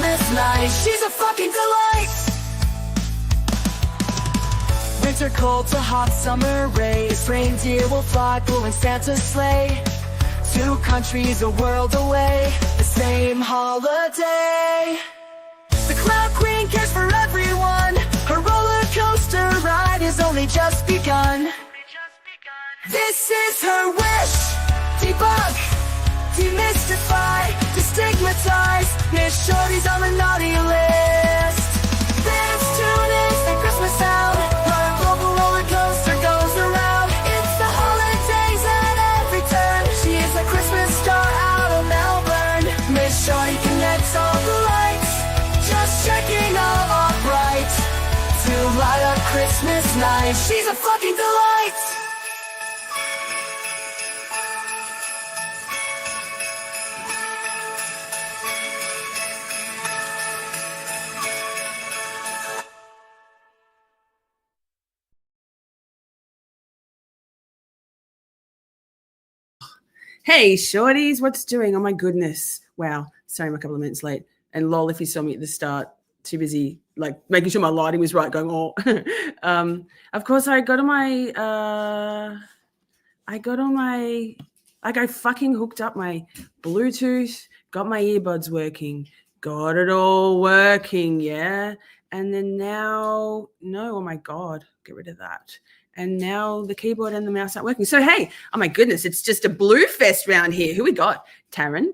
Christmas night. She's a fucking delight. Winter cold to hot summer rays. Reindeer will fly, pulling Santa's sleigh. 2 countries, a world away, the same holiday. The Cloud Queen cares for everyone. Her roller coaster ride has only just begun. This is her wish. Debug, demystify, destigmatize. Miss Shorty's on the naughty list. This tune is the Christmas sound. Her global roller coaster goes around. It's the holidays at every turn. She is a Christmas star out of Melbourne. Miss Shorty connects all the lights, just checking all bright to light up Christmas night. She's a fucking delight. Hey, shorties, what's doing? Oh, my goodness. Wow. Sorry, I'm a couple of minutes late. And lol, if you saw me at the start, too busy, like, making sure my lighting was right, going, oh. Of course, I fucking hooked up my Bluetooth, got my earbuds working, got it all working, yeah? And then now, no, oh, my God, get rid of that. And now the keyboard and the mouse aren't working. So, hey, oh, my goodness, it's just a blue fest round here. Who we got? Taryn,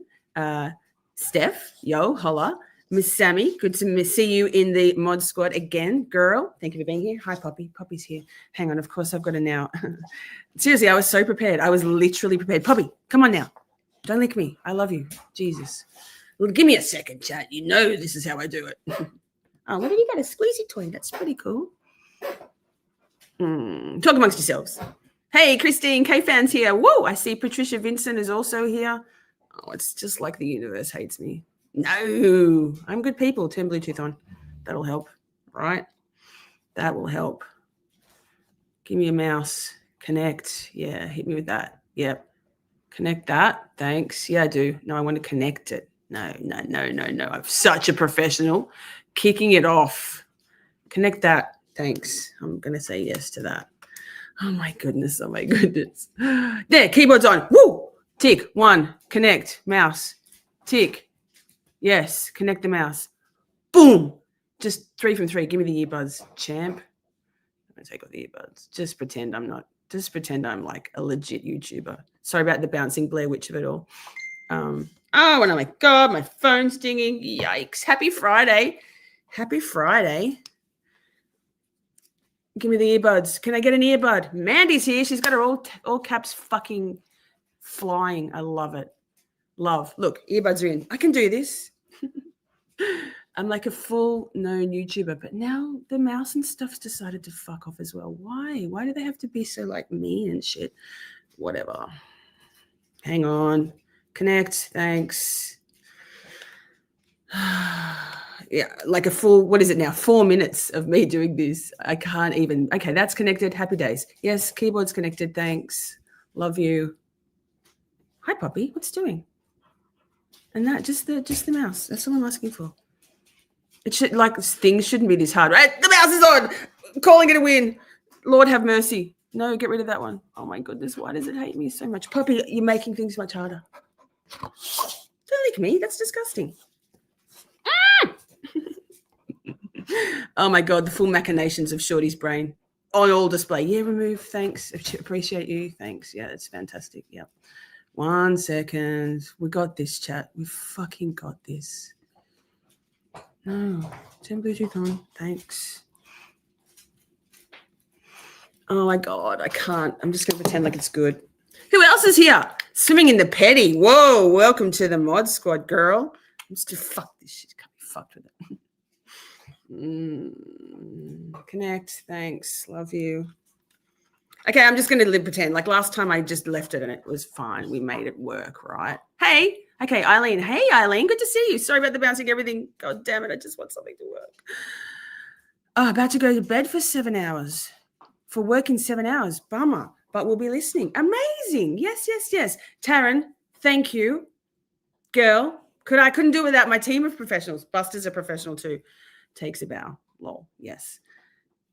Steph, yo, holla. Miss Sammy, good to see you in the mod squad again. Girl, thank you for being here. Hi, Poppy. Poppy's here. Hang on, of course I've got to now. Seriously, I was so prepared. I was literally prepared. Poppy, come on now. Don't lick me. I love you. Jesus. Well, give me a second, chat. You know this is how I do it. Oh, what have you got? A squeezy toy. That's pretty cool. Talk amongst yourselves. Hey, Christine, K-Fans here. Whoa, I see Patricia Vincent is also here. Oh, it's just like the universe hates me. No, I'm good people. Turn Bluetooth on. That'll help, right? That will help. Give me a mouse. Connect. Yeah, hit me with that. Yep. Connect that. Thanks. Yeah, I do. No, I want to connect it. No. I'm such a professional. Kicking it off. Connect that. Thanks. I'm going to say yes to that. Oh, my goodness. There, keyboard's on. Woo! Tick. 1. Connect. Mouse. Tick. Yes. Connect the mouse. Boom. Just 3 from 3. Give me the earbuds, champ. I'm going to take off the earbuds. Just pretend I'm not. Just pretend I'm like a legit YouTuber. Sorry about the bouncing Blair Witch of it all. Oh, and oh, my God. My phone's dinging. Yikes. Happy Friday. Happy Friday. Give me the earbuds. Can I get an earbud? Mandy's here. She's got her all caps fucking flying. I love it. Love. Look, earbuds are in. I can do this. I'm like a full known YouTuber, but now the mouse and stuff's decided to fuck off as well. Why? Why do they have to be so like mean and shit? Whatever. Hang on. Connect. Thanks. Yeah, like a full, what is it now? 4 minutes of me doing this. I can't even. Okay, that's connected. Happy days. Yes, keyboard's connected. Thanks. Love you. Hi, Poppy. What's doing? And that, just the mouse. That's all I'm asking for. It should, like, things shouldn't be this hard, right? The mouse is on. Calling it a win. Lord have mercy. No, get rid of that one. Oh, my goodness. Why does it hate me so much? Poppy, you're making things much harder. Don't lick me. That's disgusting. Oh, my God, the full machinations of Shorty's brain on all display. Yeah, remove. Thanks. Appreciate you. Thanks. Yeah, that's fantastic. Yep. 1 second. We got this, chat. We fucking got this. No. Turn Bluetooth on. Thanks. Oh, my God. I can't. I'm just going to pretend like it's good. Who else is here? Swimming in the petty. Whoa. Welcome to the mod squad, girl. I'm just going to fuck this shit. Can't be fucked with it. Connect. Thanks. Love you. Okay, I'm just going to pretend. Like last time I just left it and it was fine. We made it work, right? Hey. Okay, Eileen. Hey, Eileen. Good to see you. Sorry about the bouncing everything. God damn it. I just want something to work. Oh, about to go to bed for 7 hours. For work in 7 hours. Bummer. But we'll be listening. Amazing. Yes. Taryn, thank you. Girl, couldn't do it without my team of professionals. Buster's a professional too. Takes a bow. Lol. Yes.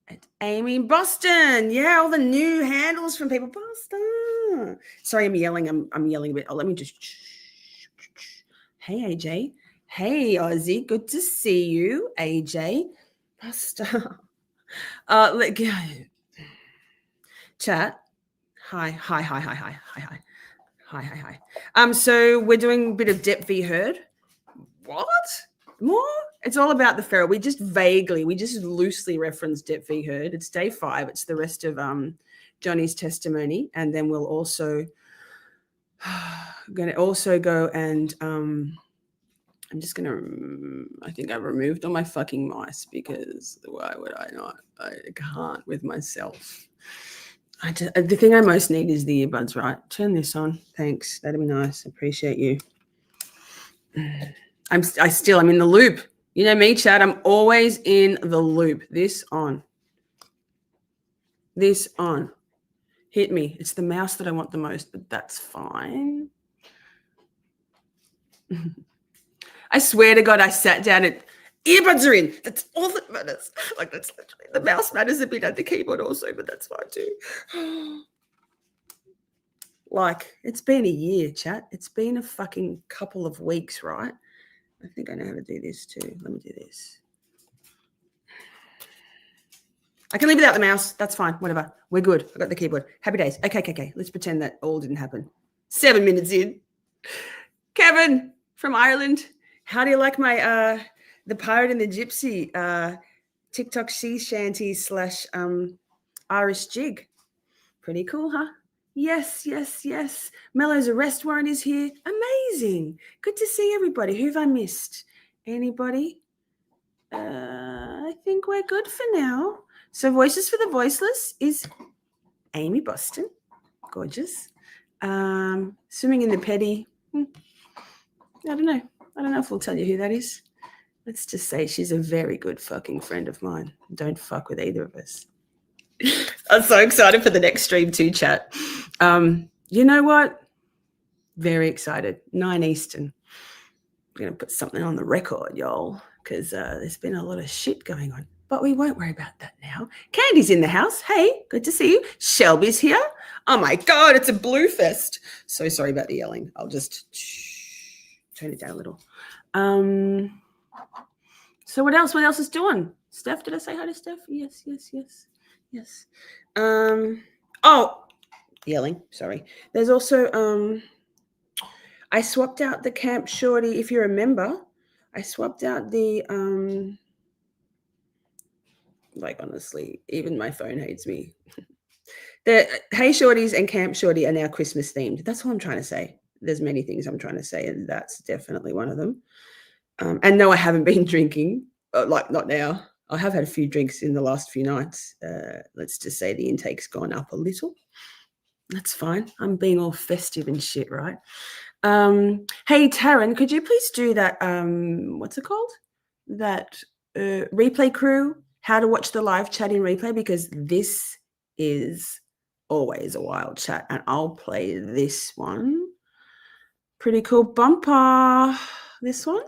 At Amy Boston. Yeah, all the new handles from people. Boston. Sorry, I'm yelling. I'm yelling a bit. Oh, let me just. Hey, AJ. Hey, Ozzy. Good to see you, AJ. Buster. Chat. Hi. So we're doing a bit of Depp v. Heard. What? More? It's all about the feral. We just loosely referenced Depp v. Heard. It's day 5. It's the rest of Johnny's testimony. And then we'll also go and I'm just going to, I think I've removed all my fucking mice because why would I not? I can't with myself. The thing I most need is the earbuds, right? Turn this on. Thanks. That'd be nice. Appreciate you. I'm in the loop. You know me, Chad. I'm always in the loop. This on. Hit me. It's the mouse that I want the most, but that's fine. I swear to God, I sat down and earbuds are in. That's all that matters. Like, that's literally, the mouse matters a bit at the keyboard also, but that's fine too. Like, it's been a year, chat. It's been a fucking couple of weeks, right? I think I know how to do this too. Let me do this. I can leave without the mouse. That's fine. Whatever. We're good. I got the keyboard. Happy days. Okay. Let's pretend that all didn't happen. 7 minutes in. Kevin from Ireland. How do you like my the Pirate and the Gypsy TikTok sea shanty / Irish jig? Pretty cool, huh? Yes. Mello's arrest warrant is here. Amazing. Good to see everybody. Who've I missed? Anybody? I think we're good for now. So Voices for the Voiceless is Amy Boston. Gorgeous. Swimming in the Petty. I don't know if we'll tell you who that is. Let's just say she's a very good fucking friend of mine. Don't fuck with either of us. I'm so excited for the next stream too, chat. You know what? Very excited. 9 Eastern. We're going to put something on the record, y'all, because there's been a lot of shit going on. But we won't worry about that now. Candy's in the house. Hey, good to see you. Shelby's here. Oh, my God, it's a blue fest. So sorry about the yelling. I'll just turn it down a little. So what else? What else is doing? Steph, did I say hi to Steph? Yes. Yelling. Sorry. There's also I swapped out the Camp Shorty. If you remember, I swapped out the like, honestly, even my phone hates me. The Hey Shorties and Camp Shorty are now Christmas themed. That's what I'm trying to say. There's many things I'm trying to say, and that's definitely one of them. And no, I haven't been drinking, like not now. I have had a few drinks in the last few nights. Let's just say the intake's gone up a little. That's fine. I'm being all festive and shit, right? Hey, Taryn, could you please do that, what's it called? That replay crew, how to watch the live chat in replay, because this is always a wild chat, and I'll play this one. Pretty cool bumper. This one.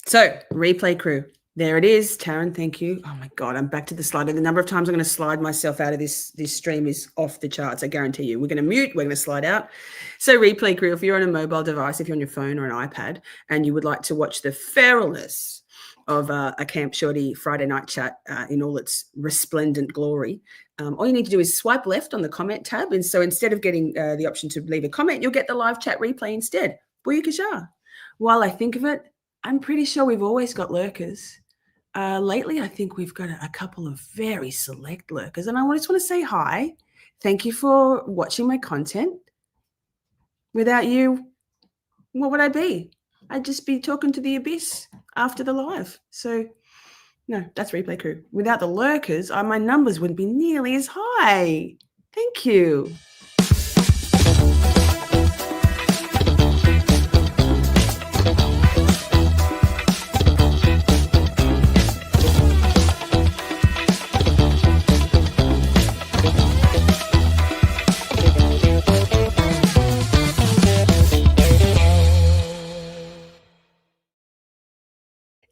So, replay crew. There it is. Taryn, thank you. Oh, my God, I'm back to the slide. The number of times I'm going to slide myself out of this stream is off the charts, I guarantee you. We're going to mute. We're going to slide out. So, replay crew, if you're on a mobile device, if you're on your phone or an iPad, and you would like to watch the feralness of a Camp Shorty Friday night chat in all its resplendent glory, all you need to do is swipe left on the comment tab. And so instead of getting the option to leave a comment, you'll get the live chat replay instead. Booyakasha. While I think of it, I'm pretty sure we've always got lurkers. Lately, I think we've got a couple of very select lurkers. And I just want to say hi. Thank you for watching my content. Without you, what would I be? I'd just be talking to the abyss after the live. So, no, that's replay crew. Without the lurkers, my numbers wouldn't be nearly as high. Thank you.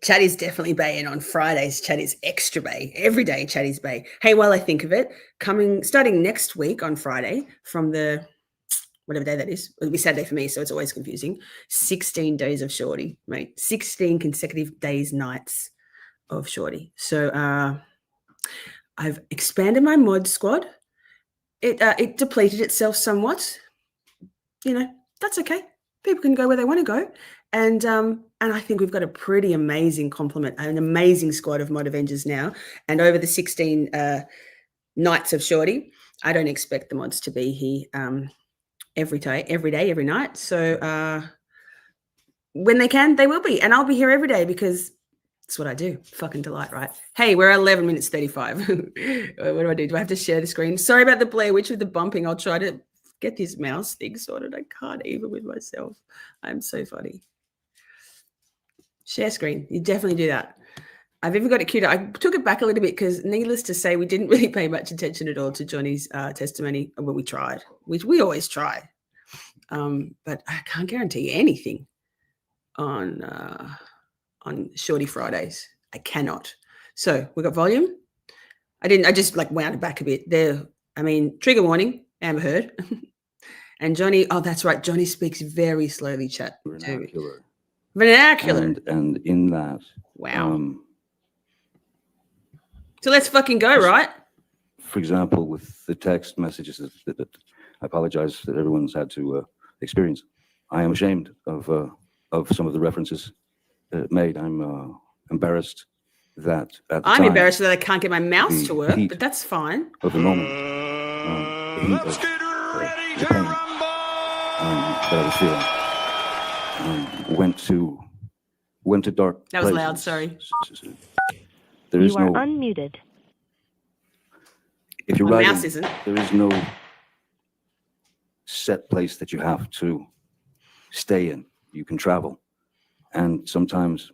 Chat is definitely bay, and on Fridays, chat is extra bay. Every day, chat is bay. Hey, while I think of it, starting next week on Friday, from the whatever day that is, it'll be Saturday for me, so it's always confusing. 16 days of Shorty, mate. 16 consecutive days, nights of Shorty. So I've expanded my mod squad. It depleted itself somewhat. You know, that's okay. People can go where they want to go. And I think we've got a pretty amazing complement, an amazing squad of mod Avengers now. And over the 16 nights of Shorty, I don't expect the mods to be here every day, every night. So when they can, they will be. And I'll be here every day because that's what I do. Fucking delight, right? Hey, we're at 11 minutes 35. What do I do? Do I have to share the screen? Sorry about the Blair Witch with the bumping. I'll try to get this mouse thing sorted. I can't even with myself. I'm so funny. Share screen. You definitely do that. I've even got it queued up. I took it back a little bit because, needless to say, we didn't really pay much attention at all to Johnny's testimony. Well, we tried, which we always try. But I can't guarantee anything on Shorty Fridays. I cannot. So we got volume. I just like wound it back a bit there. I mean, trigger warning, Amber Heard. And Johnny, oh, that's right. Johnny speaks very slowly, chat. Vernacular. And in that. Wow. So let's fucking go, right? For example, with the text messages that I apologize that everyone's had to experience. I am ashamed of some of the references made. I'm embarrassed that at the I'm time, embarrassed that I can't get my mouse to work, but that's fine. Of the moment, the heat of the pain that I was feeling. Went to dark That was places. loud, sorry. There is You are no unmuted. If you're My writing, mouse isn't. there is no set place that you have to stay in. You can travel, and sometimes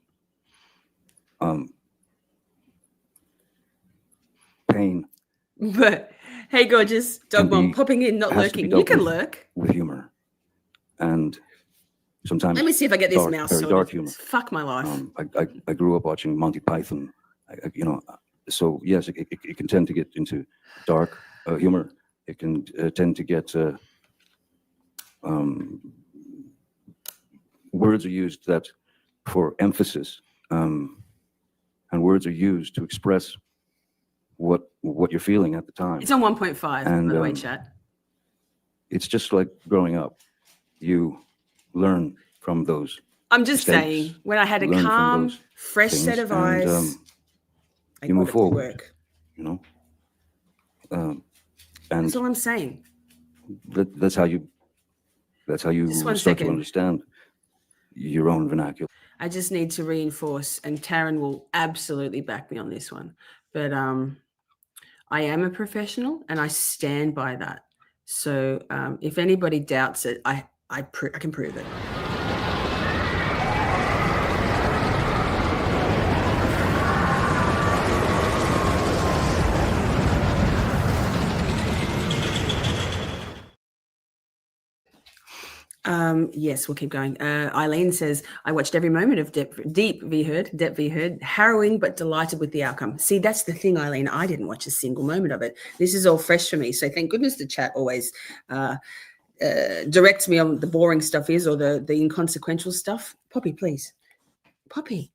pain. But hey, gorgeous dog bomb popping in, not lurking. You can lurk with humor, and sometimes. Let me see if I get this dark, mouse very sorted. dark humor. Fuck my life. I grew up watching Monty Python, so yes, it can tend to get into dark humor. It can tend to get words are used that for emphasis, and words are used to express what you're feeling at the time. It's on 1.5, by the way, chat. It's just like growing up. You learn from those. I'm just mistakes, saying, when I had a calm, fresh set of eyes, you move forward. Work. You know, and that's all I'm saying. That's how you start to understand your own vernacular. I just need to reinforce, and Taryn will absolutely back me on this one. But I am a professional, and I stand by that. So if anybody doubts it, I can prove it. Yes, we'll keep going. Eileen says, I watched every moment of Deep v. Heard, harrowing but delighted with the outcome. See, that's the thing, Eileen. I didn't watch a single moment of it. This is all fresh for me. So thank goodness the chat always directs me on the boring stuff or the inconsequential stuff. Poppy, please. Poppy.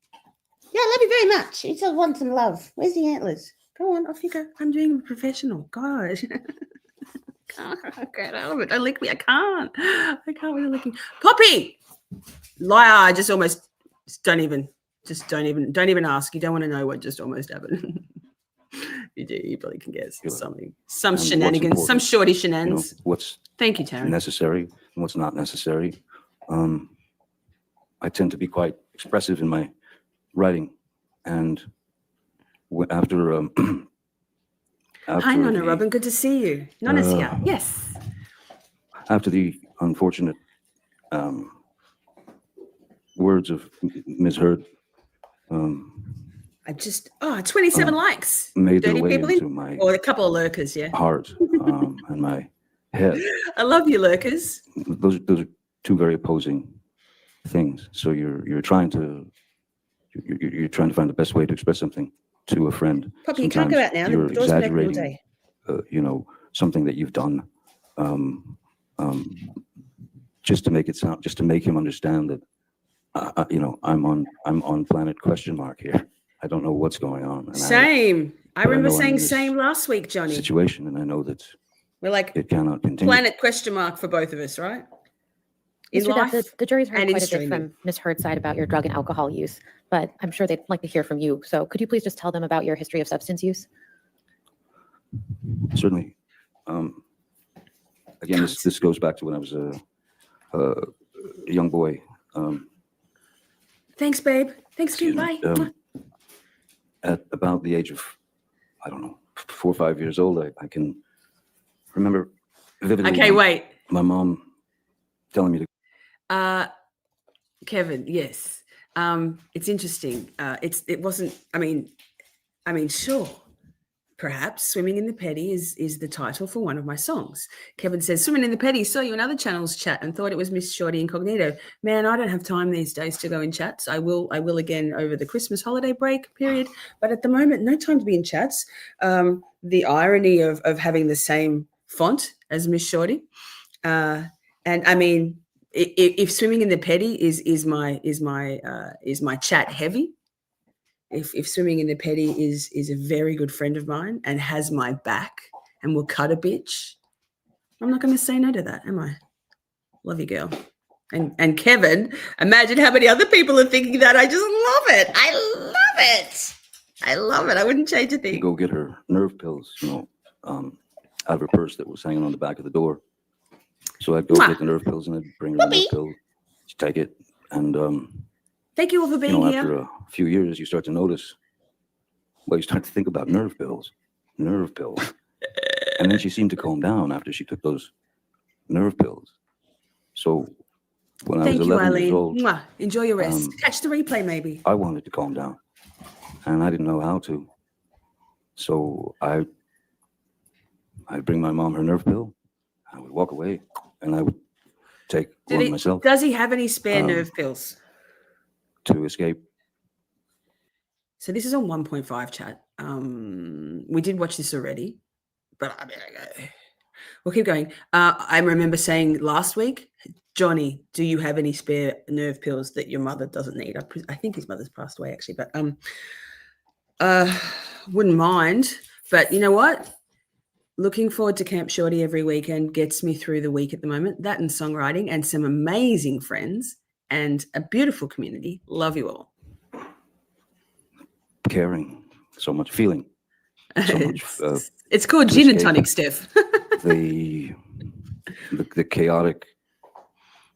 Yeah, I love you very much. It's a want and love. Where's the antlers? Go on, off you go. I'm doing a professional. God. Can't get out of it. Don't lick me. I can't really lick you. Poppy! Liar. Don't even ask. You don't want to know what just almost happened. You do. You probably can guess something. Some shenanigans. Some shorty shenanigans. You know, what's Thank you, Taryn. necessary and what's not necessary. I tend to be quite expressive in my writing, and after hi, Nonna Robin. Good to see you. Nonna's here. Yes. After the unfortunate words of Ms. Heard, 27 likes. Made their 30 way people into in? my Or a couple of lurkers, yeah. heart and my head. I love you, lurkers. Those are two very opposing things. So you're trying to you're trying to find the best way to express something to a friend. Poppy, you can't go out now. You're The door's been open all exaggerating, day. something that you've done, just to make it sound, just to make him understand that, I'm on planet question mark here. I don't know what's going on. And Same. I remember know I'm saying in this same last week, Johnny. situation, and I know that We're like it cannot continue. planet question mark for both of us, right? In Mr. Depp, life the jury's heard and in quite a bit streaming. from Ms. Heard's side about your drug and alcohol use, but I'm sure they'd like to hear from you. So could you please just tell them about your history of substance use? Certainly. Again, this goes back to when I was a young boy. Thanks, babe. Thanks, Kim. Excuse Bye. me, at about the age of, I don't know, 4 or 5 years old, I can remember vividly. Okay, wait. My mom telling me to. Kevin, yes. It's interesting. It wasn't, I mean, sure. Perhaps Swimming in the Petty is the title for one of my songs. Kevin says, Swimming in the Petty, saw you in other channels chat and thought it was Miss Shorty Incognito. Man, I don't have time these days to go in chats. I will again over the Christmas holiday break period. But at the moment, no time to be in chats. The irony of having the same font as Miss Shorty. And I mean, if Swimming in the Petty is my chat heavy, if Swimming in the Petty is a very good friend of mine and has my back and will cut a bitch, I'm not going to say no to that, am I? Love you, girl. And Kevin, imagine how many other people are thinking that. I just love it. I love it. I love it. I wouldn't change a thing. Go get her nerve pills, out of her purse that was hanging on the back of the door. So I'd go get the nerve pills and I'd bring her the nerve pill. She'd take it, and thank you all for being here. after a few years, you start to notice. Well, you start to think about nerve pills, and then she seemed to calm down after she took those nerve pills. So when I was 11 years old, Mwah. Enjoy your rest. Catch the replay, maybe. I wanted to calm down, and I didn't know how to. So I'd bring my mom her nerve pill. I would walk away, and I would take one myself. Does he have any spare nerve pills? To escape. So this is on 1.5 chat. We did watch this already, but I mean, we'll keep going. I remember saying last week, Johnny, do you have any spare nerve pills that your mother doesn't need? I think his mother's passed away actually, but wouldn't mind. But you know what? Looking forward to Camp Shorty every weekend gets me through the week at the moment. That and songwriting and some amazing friends and a beautiful community. Love you all. Caring, so much feeling, so much. It's called gin and tonic, Steph. the chaotic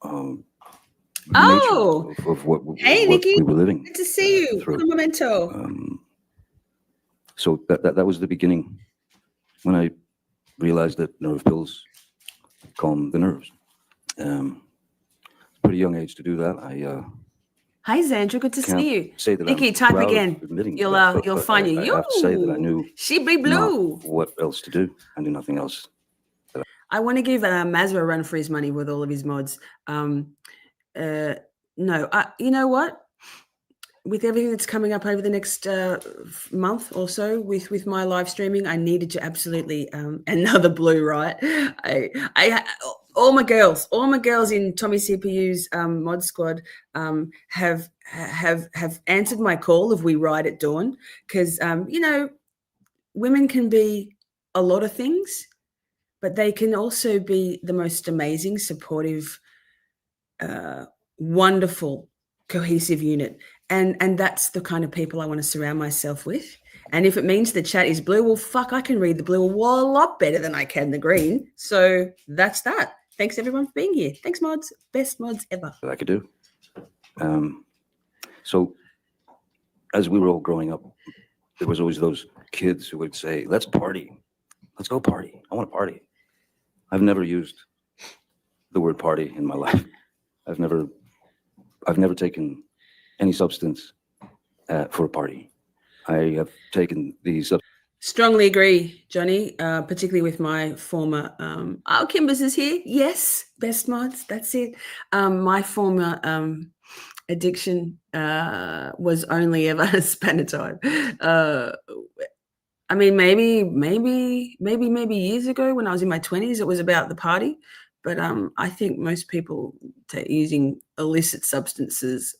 Oh, nature of what hey, what Nikki. we were living. Good to see you. through. Un momento. So that was the beginning when I realized that nerve pills calm the nerves. Pretty young age to do that. Hi, Zandra. Good to can't see you. say that Nikki, I'm type proud of again. admitting You'll that, you'll but find I you. have to say that I knew She be blue. not what else to do. I knew nothing else. I want to give Mazza a run for his money with all of his mods. No, you know what? With everything that's coming up over the next month or so with my live streaming, I needed to absolutely another blue, right? I all my girls in Tommy CPU's mod squad have answered my call of we ride at dawn because women can be a lot of things, but they can also be the most amazing, supportive, wonderful, cohesive unit. And that's the kind of people I want to surround myself with. And if it means the chat is blue, well, fuck, I can read the blue a lot better than I can the green. So that's that. Thanks, everyone, for being here. Thanks, mods. Best mods ever. That I could do. So as we were all growing up, there was always those kids who would say, let's party. Let's go party. I want to party. I've never used the word party in my life. I've never taken any substance for a party. I have taken these. Strongly agree, Johnny, particularly with my former, Kimbers is here. Yes, best mods, that's it. My former addiction was only ever Spaniard. I mean, maybe years ago when I was in my 20s, it was about the party. But I think most people using illicit substances,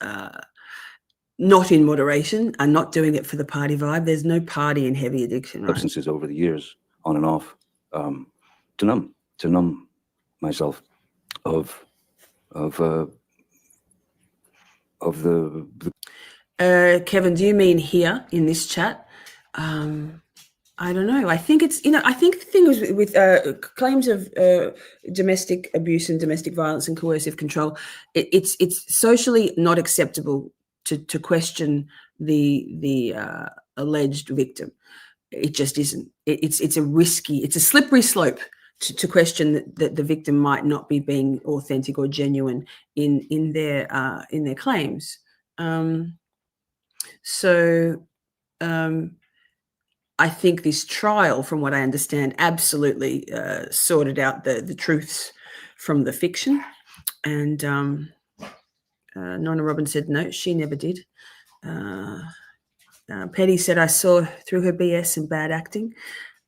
not in moderation, are not doing it for the party vibe. There's no party in heavy addiction, right? Substances over the years, on and off, to numb myself of the Kevin, do you mean here in this chat? I don't know. I think it's, I think the thing is with claims of domestic abuse and domestic violence and coercive control, it's socially not acceptable to question the alleged victim. It just isn't. It's a slippery slope to question that the victim might not be being authentic or genuine in their claims. I think this trial, from what I understand, absolutely sorted out the truths from the fiction. And Nonna Robbins said no, she never did. Petty said I saw through her BS and bad acting.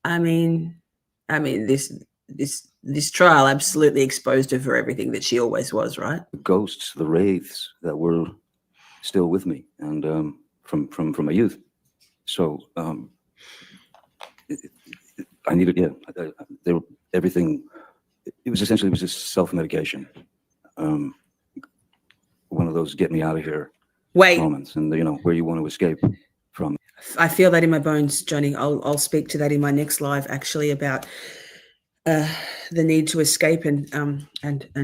I mean, this trial absolutely exposed her for everything that she always was, right? ghosts, the wraiths that were still with me, and from my youth. So I needed, they were everything. It was just self-medication. One of those get me out of here moments, and where you want to escape from. I feel that in my bones, Johnny. I'll speak to that in my next live, actually, about the need to escape and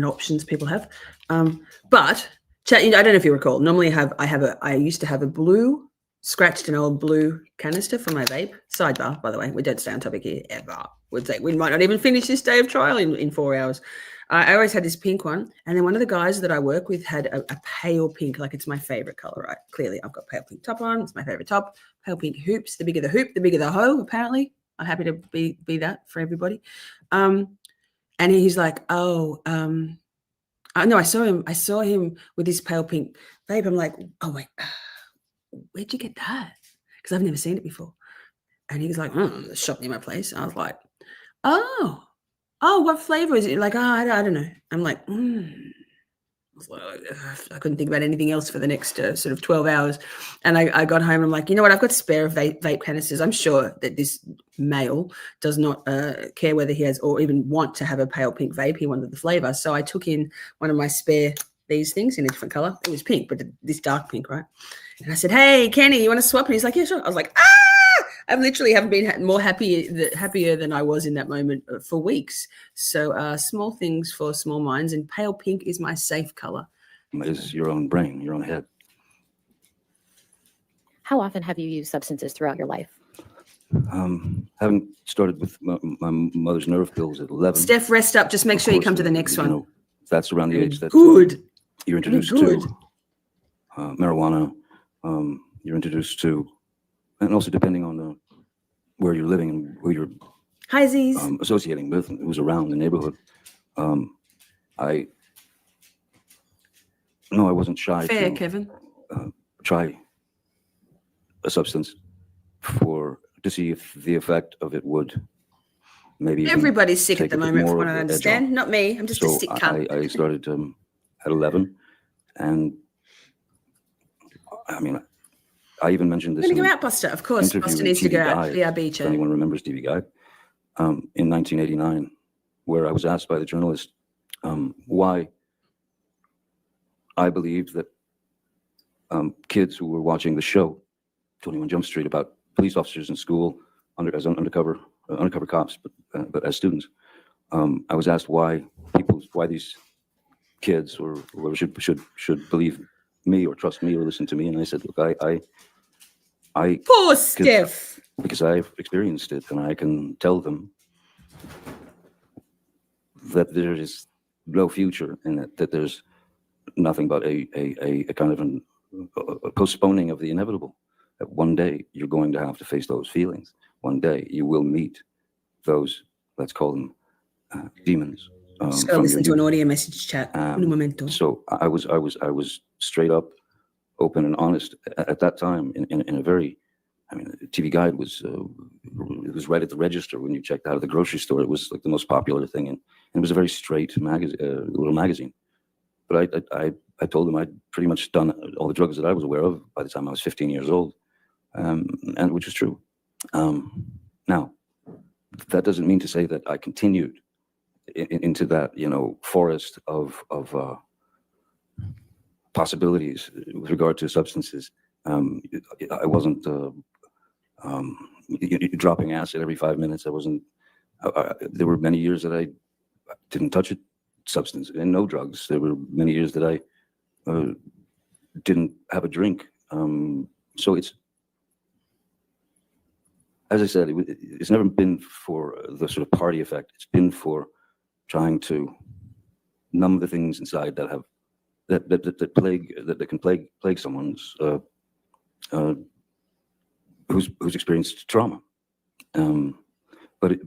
options people have. But chat, I don't know if you recall. Normally, I used to have a scratched an old blue canister for my vape. Sidebar, by the way, we don't stay on topic here ever. We might not even finish this day of trial in 4 hours. I always had this pink one, and then one of the guys that I work with had a pale pink, like it's my favorite color, right? Clearly, I've got pale pink top on. It's my favorite top. Pale pink hoops. The bigger the hoop, the bigger the hoe. Apparently, I'm happy to be that for everybody. And he's like, no, I saw him with his pale pink vape. I'm like, oh wait, where'd you get that? Because I've never seen it before. And he was like, the shop near my place. I was like, oh, what flavor is it? Like, I don't know. I'm like, I couldn't think about anything else for the next sort of 12 hours. And I got home and I'm like, you know what? I've got spare vape canisters. I'm sure that this male does not care whether he has or even want to have a pale pink vape. He wanted the flavor. So I took in one of my spare these things in a different color. It was pink, but this dark pink, right? And I said, hey, Kenny, you want to swap? And he's like, yeah, sure. I was like, I literally haven't been more happier than I was in that moment for weeks. So small things for small minds, and pale pink is my safe color. Is your own brain, your own head. How often have you used substances throughout your life? Having started with my mother's nerve pills at 11. Steph, rest up. Just make sure you come to the next one. That's around the age that you're introduced to marijuana. You're introduced to, and also depending on where you're living and who you're associating with, and who's around the neighborhood. I wasn't shy Fair, to Kevin. Try a substance to see if the effect of it would maybe. Everybody's sick at the moment, from what I of an edge understand. off. Not me. I'm just a sick cunt. I started at 11, and I mean, I even mentioned this. I'm going to go out, Buster. Of course, Buster needs to go out. BRB, if anyone remembers TV Guide, in 1989, where I was asked by the journalist why I believed that kids who were watching the show 21 Jump Street about police officers in school as undercover cops, but as students, I was asked why these kids or whoever should believe me or trust me or listen to me, and I said, look, I poor Steph, because I've experienced it, and I can tell them that there is no future in it, that there's nothing but a kind of a postponing of the inevitable. That one day you're going to have to face those feelings. One day you will meet those, let's call them demons. Just go listen to an audio message chat. Un momento. So I was straight up open and honest at that time in a very, I mean, the TV Guide was it was right at the register when you checked out of the grocery store. It was like the most popular thing, and it was a very straight little magazine. But I told them I'd pretty much done all the drugs that I was aware of by the time I was 15 years old, and which was true. Now, that doesn't mean to say that I continued into that, you know, forest of possibilities with regard to substances. I wasn't dropping acid every 5 minutes. I wasn't. There were many years that I didn't touch a substance and no drugs. There were many years that I didn't have a drink. So it's, as I said, it's never been for the sort of party effect. It's been for trying to numb the things inside that have that can plague someone's who's experienced trauma. But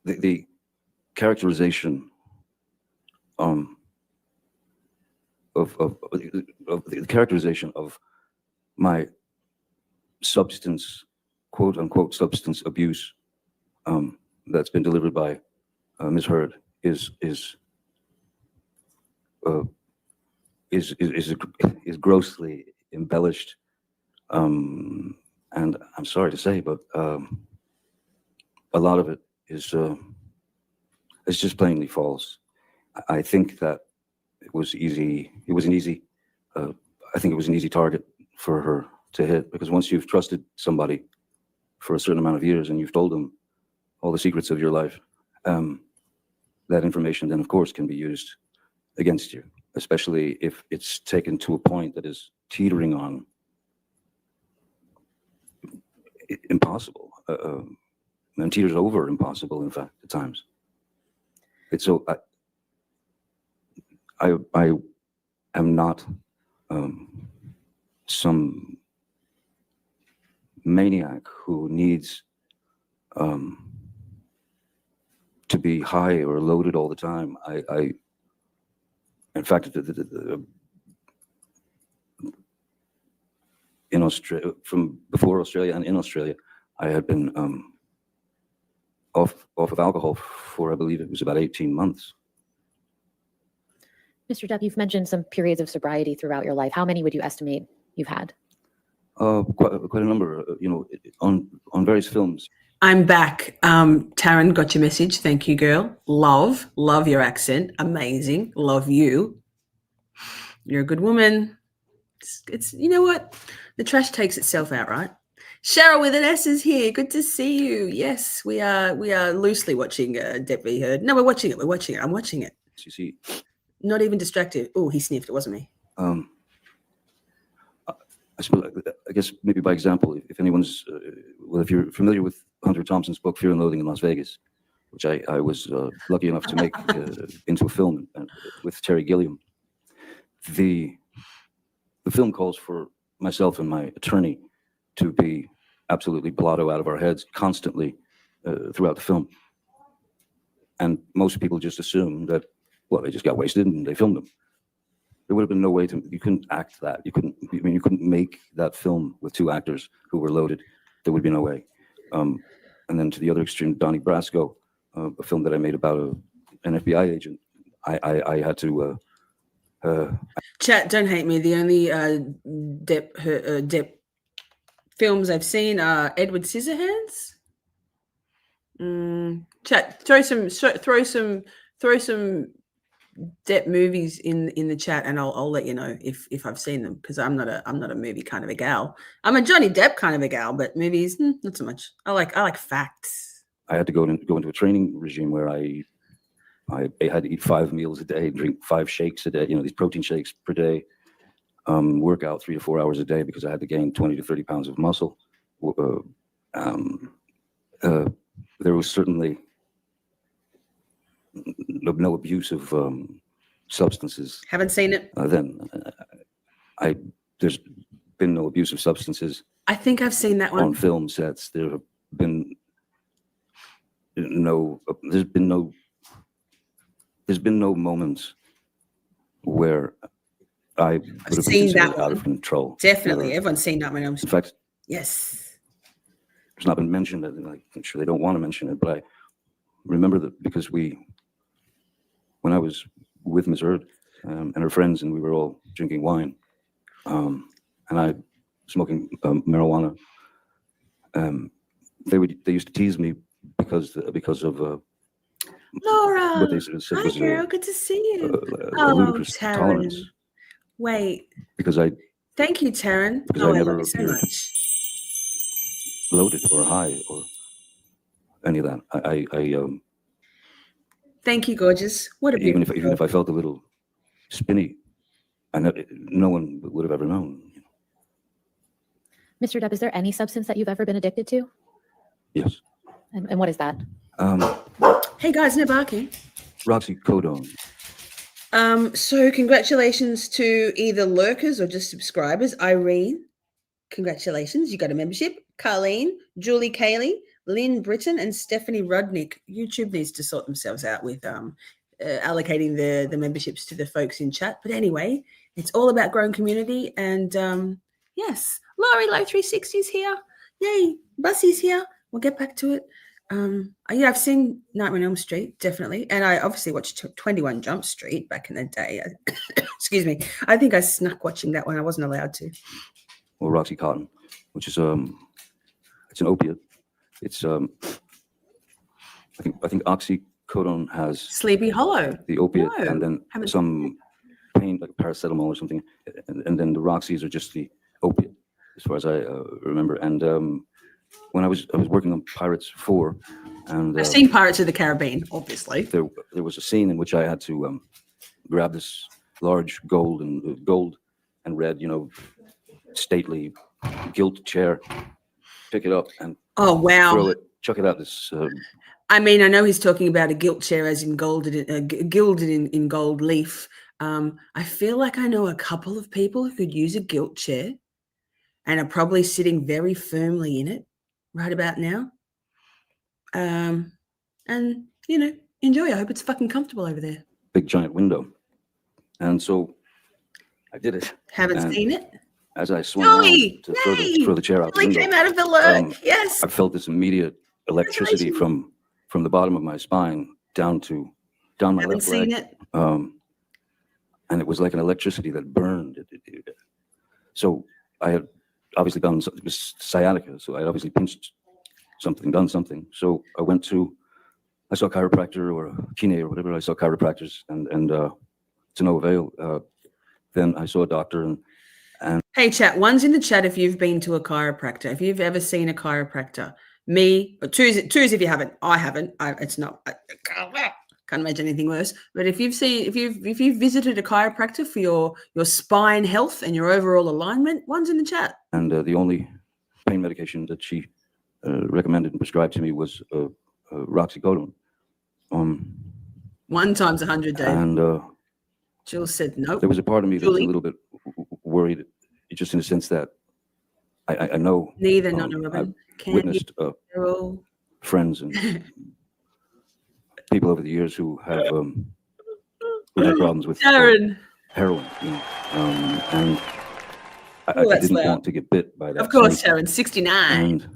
the characterization of the characterization of my substance, quote unquote, substance abuse that's been delivered by Ms. Heard is grossly embellished, and I'm sorry to say, but a lot of it is just plainly false. I think that it was easy. It was an easy. I think it was an easy target for her to hit, because once you've trusted somebody for a certain amount of years and you've told them all the secrets of your life, that information then, of course, can be used against you, especially if it's taken to a point that is teetering on impossible, and teeters over impossible, in fact, at times. It's so I am not some maniac who needs to be high or loaded all the time. In fact, in Australia, from before Australia and in Australia, I had been off of alcohol for, I believe it was about 18 months. Mr. Depp, you've mentioned some periods of sobriety throughout your life. How many would you estimate you've had? Quite a number, you know, on various films. I'm back. Taryn, got your message. Thank you, girl. Love your accent. Amazing. Love you. You're a good woman. It's you know what? The trash takes itself out, right? Cheryl with an S is here. Good to see you. Yes, we are loosely watching Depp v. Heard. No, we're watching it. I'm watching it. You see, not even distracted. Oh, he sniffed. It wasn't me. I suppose, I guess maybe by example, if anyone's, well, if you're familiar with Hunter Thompson's book, Fear and Loathing in Las Vegas, which I was lucky enough to make into a film with Terry Gilliam. The film calls for myself and my attorney to be absolutely blotto out of our heads constantly throughout the film. And most people just assume that, well, they just got wasted and they filmed them. There would have been no way you couldn't act that. You couldn't make that film with two actors who were loaded. There would be no way. And then to the other extreme, Donnie Brasco, a film that I made about an FBI agent. I had to. Chat, don't hate me. The only Depp films I've seen are Edward Scissorhands. Chat, throw some Depp movies in the chat, and I'll let you know if I've seen them, because I'm not a movie kind of a gal. I'm a Johnny Depp kind of a gal, but movies not so much. I like facts. I had to go into a training regime where I had to eat 5 meals a day, drink 5 shakes a day. You know, these protein shakes per day. Work out 3 to 4 hours a day because I had to gain 20 to 30 pounds of muscle. There was certainly no abuse of substances. Haven't seen it. There's been no abuse of substances. I think I've seen that one on film sets. There have been no. There's been no moments where I would have been seen that considered out of one. control. Definitely. Never- Everyone's seen Nightmare on Elm In Street. fact, Yes. it's not been mentioned. Like, I'm sure they don't want to mention it, but I remember that because when I was with Miss Heard and her friends, and we were all drinking wine, and I smoking marijuana, they used to tease me because of Laura. what they said was Hi, girl. Good to see you. a ludicrous Taryn. tolerance Wait. because I Thank you, Taryn. Because Oh, I I never love you so appeared much. loaded or high or any of that. Thank you, gorgeous. What a Even beautiful if I felt a little spinny, no one would have ever known. Mr. Depp, is there any substance that you've ever been addicted to? Yes. And what is that? Hey, guys, no barking. Roxycodone. So congratulations to either lurkers or just subscribers. Irene, congratulations. You got a membership. Carleen, Julie Cayley, Lynn Britton, and Stephanie Rudnick. YouTube needs to sort themselves out with allocating the memberships to the folks in chat. But anyway, it's all about growing community. And yes, Laurie Low 360 is here. Yay, Bussie's here. We'll get back to it. Yeah, I've seen Nightmare on Elm Street, definitely. And I obviously watched 21 Jump Street back in the day. Excuse me. I think I snuck watching that one. I wasn't allowed to. Or Roxycontin, which is it's an opiate. It's I think oxycodone has Sleepy Hollow. the opiate No, and then haven't some pain like paracetamol or something, and then the Roxys are just the opiate, as far as I remember. And when I was working on Pirates 4, and I've seen Pirates of the Caribbean, obviously. there was a scene in which I had to grab this large gold and red, stately gilt chair, pick it up and Oh, wow. throw it, chuck it out this. I mean, I know he's talking about a gilt chair as in gilded in gold leaf. I feel like I know a couple of people who could use a gilt chair and are probably sitting very firmly in it right about now. And, enjoy. I hope it's fucking comfortable over there. Big giant window, and so I did it. Haven't And seen it. As I swung Julie, around to yay! throw the chair out the Julie window, came out of the lurk. Yes. I felt this immediate electricity Congratulations. from the bottom of my spine down my Haven't left seen leg. it. And it was like an electricity that burned. So I had obviously it was sciatica, so I had obviously pinched something, done something. So I saw a chiropractor or a kine or whatever. I saw chiropractors and to no avail. Then I saw a doctor and Hey, chat. One's in the chat if you've been to a chiropractor. If you've ever seen a chiropractor, me, or two's if you haven't. I haven't. It's not. I can't imagine anything worse. But if you've visited a chiropractor for your spine health and your overall alignment, one's in the chat. And the only pain medication that she recommended and prescribed to me was roxycodone. 1 times 100 days. And Jill said nope. there was a part of me that's Julie? a little bit worried, just in the sense that I know Neither, none of I've them. witnessed Carol. friends and people over the years who have had problems with Darren. heroin, and I that's didn't loud. want to get bit by that. Of course, snake. Darren. 69. And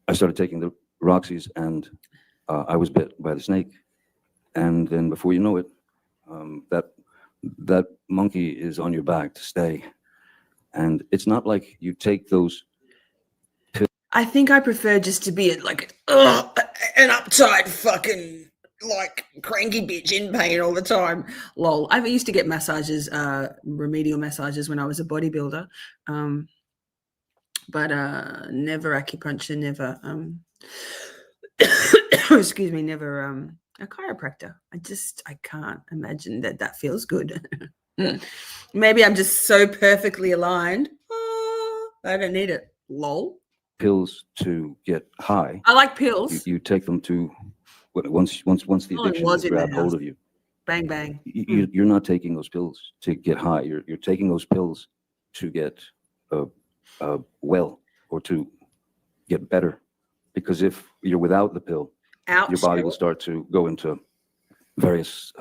I started taking the Roxys, and I was bit by the snake. And then before you know it, that monkey is on your back to stay. And it's not like you take those. I think I prefer just to be an uptight fucking cranky bitch in pain all the time. Lol. I used to get massages, remedial massages when I was a bodybuilder, but never acupuncture, never. Excuse me, never a chiropractor. I can't imagine that feels good. Maybe I'm just so perfectly aligned. I don't need it. Lol. Pills to get high. I like pills. You take them to once the Oh, it addiction was has in the grabbed hold house. of you. Bang bang. You're not taking those pills to get high. You're taking those pills to get well, or to get better. Because if you're without the pill, Ouch. your body will start to go into various.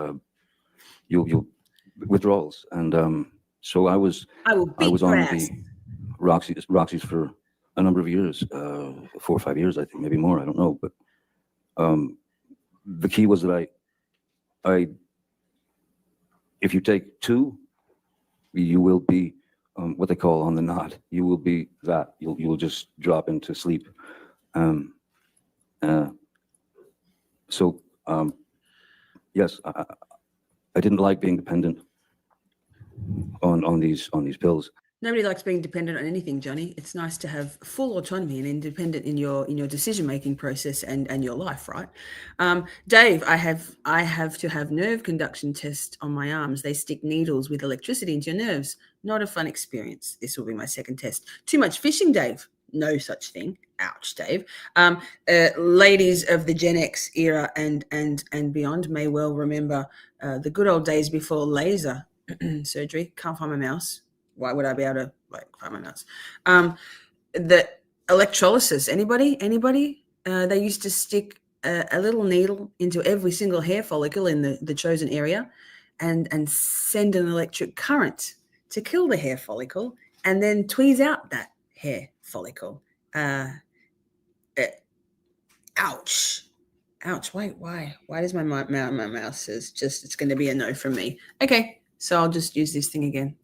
You'll withdrawals. And so I was I will beat on your the ass. Roxy's for a number of years, 4 or 5 years, I think, maybe more, I don't know. But the key was that if you take 2, you will be what they call on the knot. You will be that. You will just drop into sleep. So yes, I didn't like being dependent on these pills. Nobody likes being dependent on anything, Johnny. It's nice to have full autonomy and independent in your decision-making process and your life, right? Dave, I have to have nerve conduction tests on my arms. They stick needles with electricity into your nerves. Not a fun experience. This will be my second test. Too much fishing, Dave? No such thing. Ouch, Dave. Ladies of the Gen X era and beyond may well remember the good old days before laser surgery. Can't find my mouse. Why would I be able to find my mouse? The electrolysis. Anybody? They used to stick a little needle into every single hair follicle in the chosen area, and send an electric current to kill the hair follicle, and then tweeze out that hair follicle. Ouch. Why does my mouse says just it's going to be a no from me? Okay, so I'll just use this thing again.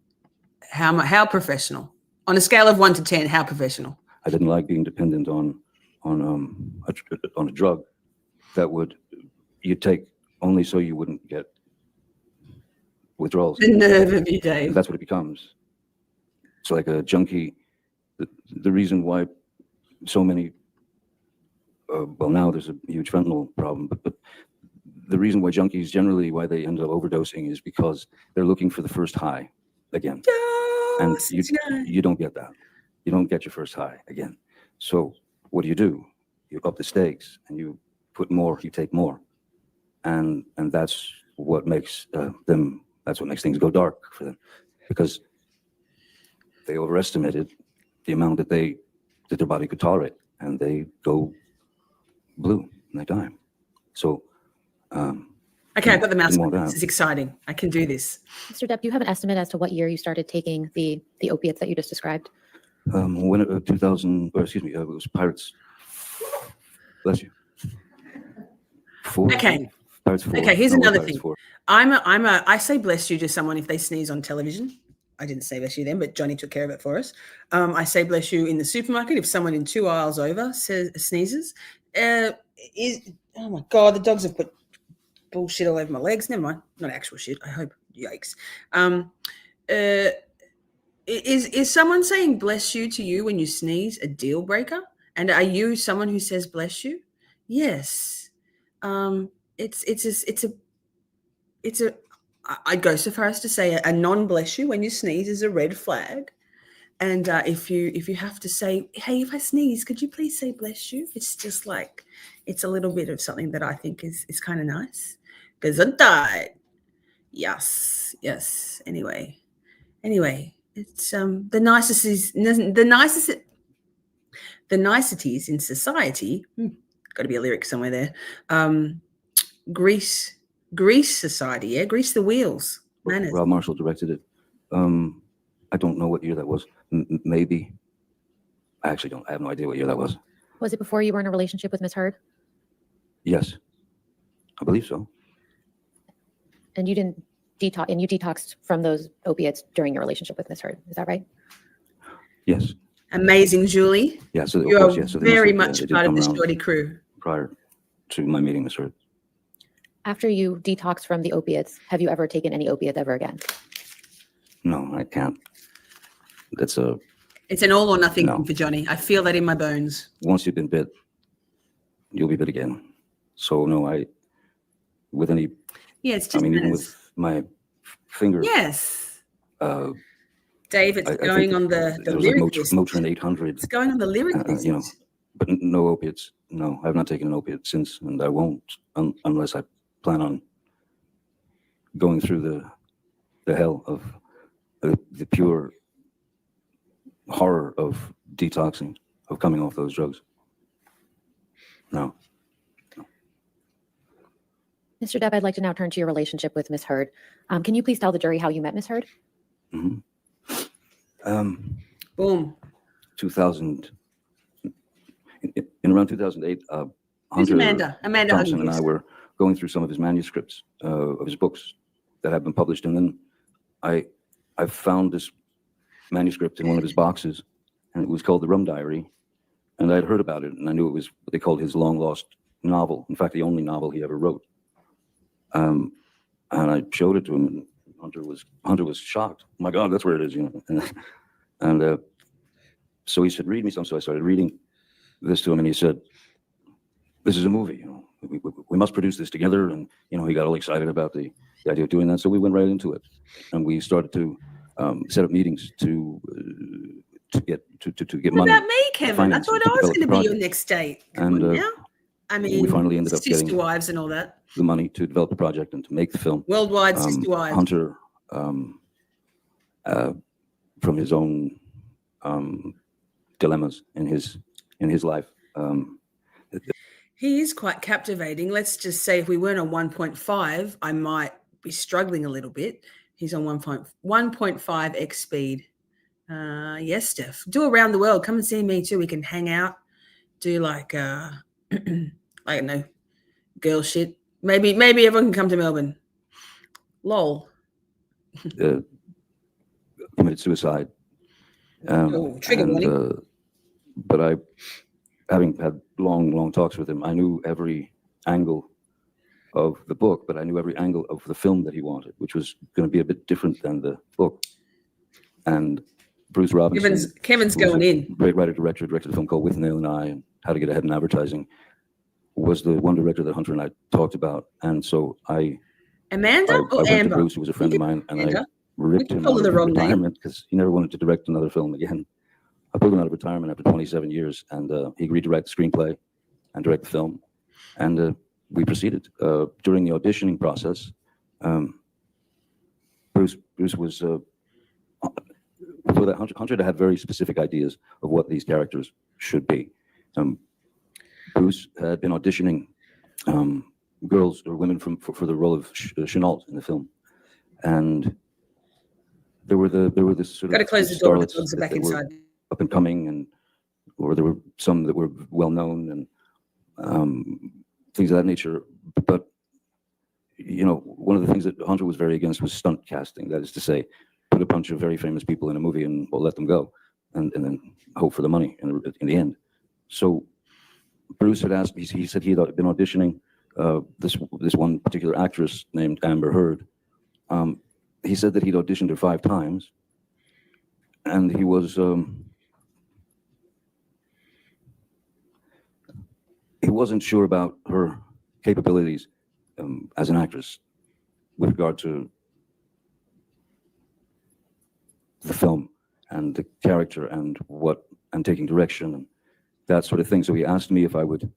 How professional? On a scale of 1 to 10, how professional? I didn't like being dependent on a drug that you take only so you wouldn't get withdrawals. The nerve of you, Dave. That's what it becomes. So like a junkie, the reason why so many, well, now there's a huge fentanyl problem, but the reason why junkies generally, why they end up overdosing is because they're looking for the first high again. And you don't get that. You don't get your first high again. So what do? You up the stakes and you put more, you take more. And that's what makes things go dark for them, because they overestimated the amount that their body could tolerate, and they go blue and they die. So okay, I've got the mouse. This is exciting. I can do this. Mr. Depp, do you have an estimate as to what year you started taking the opiates that you just described? When 2000, or excuse me, it was Pirates. Bless you. 4. Okay. Pirates 4. Okay, here's another thing. 4. I say bless you to someone if they sneeze on television. I didn't say bless you then, but Johnny took care of it for us. I say bless you in the supermarket if someone in 2 aisles over sneezes. Oh my God, the dogs have put bullshit all over my legs. Never mind, not actual shit. I hope. Yikes. Is someone saying bless you to you when you sneeze a deal breaker? And are you someone who says bless you? Yes. I'd go so far as to say a non-bless you when you sneeze is a red flag. And if you have to say, hey, if I sneeze, could you please say bless you? It's just like, it's a little bit of something that I think is kind of nice. Gesundheit. Yes. Anyway, it's the niceties in society. Got to be a lyric somewhere there. Grease society, yeah. Grease the wheels. Manners. Rob Marshall directed it. I don't know what year that was. Maybe. I actually don't. I have no idea what year that was. Was it before you were in a relationship with Miss Heard? Yes, I believe so. And you didn't detox, and you detoxed from those opiates during your relationship with Miss Heard. Is that right? Yes. Amazing, Julie. Yeah. So you're of course, yes. So very much part of the Shorty crew. Prior to my meeting Miss Heard. After you detoxed from the opiates, have you ever taken any opiates ever again? No, I can't. It's an all or nothing thing for Johnny. I feel that in my bones. Once you've been bit, you'll be bit again. So no, with any. Yeah, it's just. Even with my finger. Yes. Dave, it's I going on the lyric list. Motrin 800. It's going on the lyric list. But no opiates. No, I've not taken an opiate since, and I won't unless I plan on going through the hell of the pure horror of detoxing, of coming off those drugs. No. Mr. Depp, I'd like to now turn to your relationship with Miss Heard. Can you please tell the jury how you met Miss Heard? Mhm. Boom. 2000, in around 2008, Who's Hunter Amanda? Amanda Thompson and I Huggies. were going through some of his manuscripts of his books that have been published, and then I found this manuscript in one of his boxes, and it was called The Rum Diary, and I had heard about it, and I knew it was what they called his long-lost novel. In fact, the only novel he ever wrote. And I showed it to him, and Hunter was shocked. Oh my God, that's where it is, you know. And so he said, "Read me some." So I started reading this to him, and he said, "This is a movie, you know. We must produce this together." And you know, he got all excited about the idea of doing that. So we went right into it, and we started to set up meetings to get What money. about me, Kevin? I finance thought to I was develop the going to be your project. next date. Come And on now. I mean, we finally ended up sister getting wives and all that. the money to develop the project and to make the film. Worldwide sister wives. Hunter, from his own dilemmas in his life, He is quite captivating. Let's just say if we weren't on 1.5, I might be struggling a little bit. He's on 1.5x speed. Yes, Steph. Do around the world. Come and see me too. We can hang out. Do like I don't know, girl shit. Maybe everyone can come to Melbourne. Lol. committed suicide. Trigger warning. But having had long talks with him, I knew every angle of the book, but I knew every angle of the film that he wanted, which was going to be a bit different than the book. And Bruce Robinson, Kevin's who was going a in. great writer-director, directed a film called With Nail and I, and How to Get Ahead in Advertising, was the one director that Hunter and I talked about. And so Amanda I or went to Amber? Bruce, who was a friend of mine, and I Amanda. ripped We him call out her of the wrong name. retirement because he never wanted to direct another film again. I pulled him out of retirement after 27 years, and he agreed to write the screenplay and direct the film. And we proceeded. During the auditioning process, Bruce was, before that, Hunter had very specific ideas of what these characters should be. Bruce had been auditioning girls or women for the role of Chenault in the film. And there were this sort of Got to close the door. The starlets dogs are that back were inside. up and coming, or there were some that were well known and things of that nature. But you know, one of the things that Hunter was very against was stunt casting. That is to say, put a bunch of very famous people in a movie and we'll let them go, and then hope for the money in the end. So Bruce had asked. He said he had been auditioning this one particular actress named Amber Heard. He said that he'd auditioned her 5 times, and he was he wasn't sure about her capabilities as an actress with regard to the film and the character and taking direction and that sort of thing. So he asked me if I would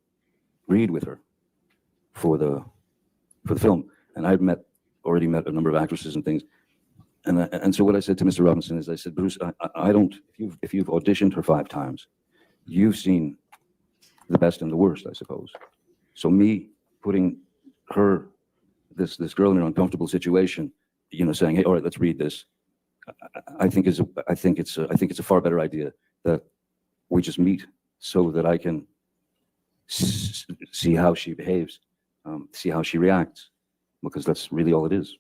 read with her for the film, and I'd already met a number of actresses and things. And so what I said to Mr. Robinson is, I said, Bruce, I don't. If you've auditioned her 5 times, you've seen the best and the worst, I suppose. So me putting her, this girl, in an uncomfortable situation, you know, saying, hey, all right, let's read this. I think it's a far better idea that we just meet so that I can see how she behaves, see how she reacts, because that's really all it is: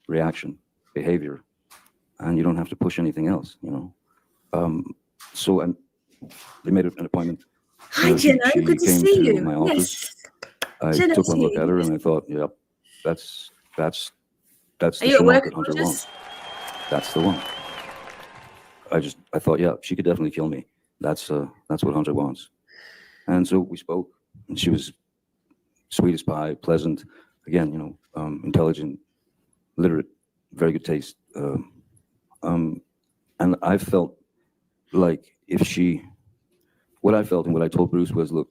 reaction, behavior, and you don't have to push anything else, you know. So they made an appointment. Hi, Jenna. She Good to came see to you. my office. Yes. I Jenna, took one see look you. at her and I thought, yep, that's Are the you at Chenault work? that Hunter Just wants. That's the one. I thought, yeah, she could definitely kill me. That's what Hunter wants. And so we spoke, and she was sweet as pie, pleasant, again, you know, intelligent, literate, very good taste. And I felt like what I felt and what I told Bruce was, look,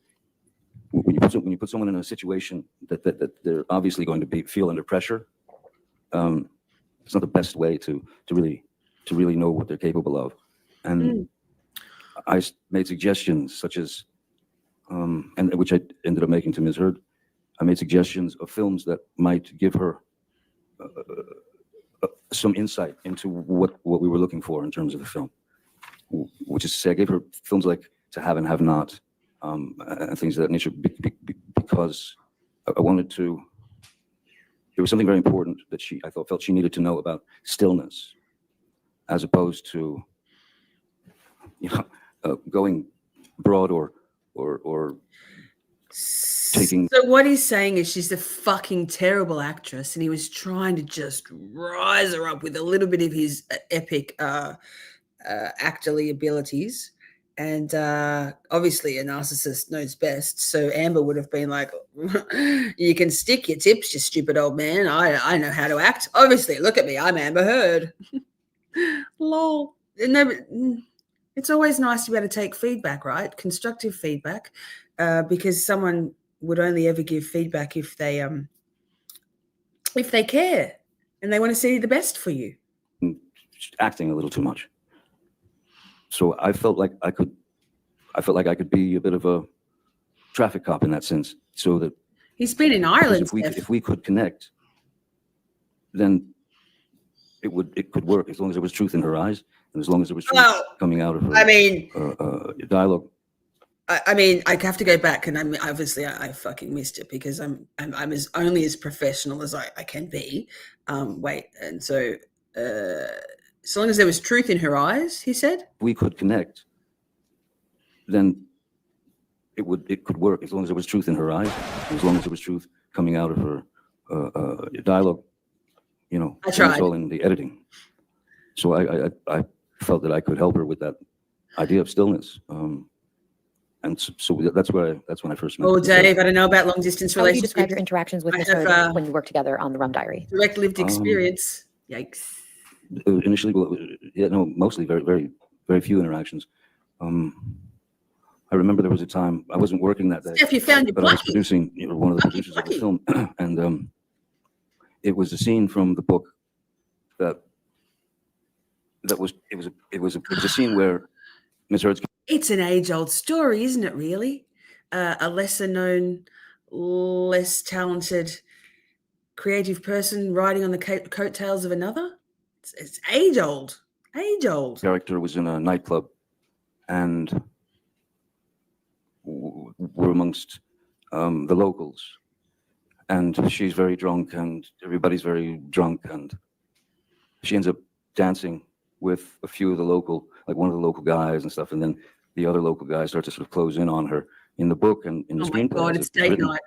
when you put someone in a situation that they're obviously going to feel under pressure, it's not the best way to really know what they're capable of. And I made suggestions such as, and which I ended up making to Ms. Heard, I made suggestions of films that might give her some insight into what we were looking for in terms of the film, which is to say, I gave her films like To Have and Have Not, and things of that nature, because I wanted to. There was something very important that felt she needed to know about stillness, as opposed to, going broad or taking. So what he's saying is she's a fucking terrible actress, and he was trying to just rise her up with a little bit of his epic actorly abilities. And obviously a narcissist knows best. So Amber would have been like, you can stick your tips, you stupid old man. I know how to act. Obviously, look at me. I'm Amber Heard. Lol. No, it's always nice to be able to take feedback, right? Constructive feedback, because someone would only ever give feedback if they care and they want to see the best for you. Acting a little too much. So I felt like I could be a bit of a traffic cop in that sense, so that he's been in Ireland. If we could connect, then it could work, as long as there was truth in her eyes and as long as there was truth coming out of her. I mean, dialogue. I mean, I have to go back, and I fucking missed it because I'm only as professional as I can be. And so. So long as there was truth in her eyes, he said. If we could connect, then it could work, as long as there was truth in her eyes, as long as there was truth coming out of her dialogue. I tried. It's all in the editing. So I felt that I could help her with that idea of stillness. And so that's when I first met. Oh, Dave, I don't know about long distance How would you relationships. describe your interactions with Ms. Heard when you worked together on the Rum Diary? Direct lived experience. Yikes. Initially, mostly very, very, very few interactions. I remember there was a time I wasn't working that day. Steph, you found your but I was producing, one of the producers of the film, and it was a scene from the book it was a scene where Ms. Heard's. It's an age-old story, isn't it? Really, a lesser-known, less talented, creative person riding on the coattails of another. It's age-old. Character was in a nightclub, and we're amongst the locals, and she's very drunk, and everybody's very drunk, and she ends up dancing with a few of the local, like one of the local guys and stuff, and then the other local guys start to sort of close in on her. In the book and in the screenplay. Oh my God, it's date night.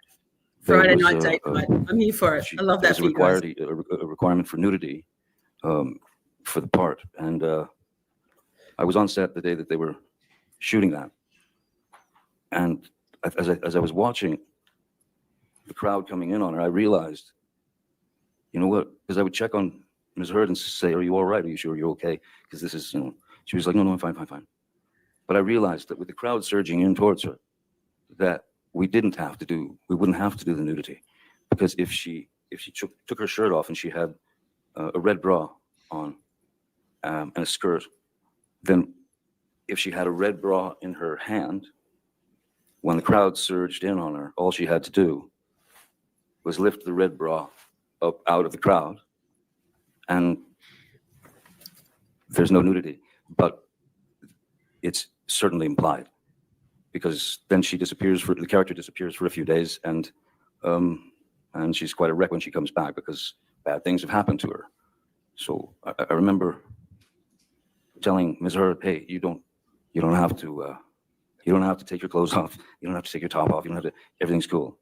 Friday night date night. I'm here for it. I love that. There's a requirement for nudity for the part, and I was on set the day that they were shooting that, and as I was watching the crowd coming in on her, I realized, you know what? Because I would check on Ms. Heard and say, "Are you all right? Are you sure you're okay?" Because this is, she was like, "No, I'm fine." But I realized that with the crowd surging in towards her, that we wouldn't have to do the nudity, because if she took her shirt off and she had a red bra on and a skirt, then if she had a red bra in her hand, when the crowd surged in on her, all she had to do was lift the red bra up out of the crowd, and there's no nudity, but it's certainly implied, because then the character disappears for a few days, and she's quite a wreck when she comes back because bad things have happened to her. So I remember telling Ms. Heard, "Hey, you don't have to take your clothes off. You don't have to take your top off. You don't have to. Everything's cool."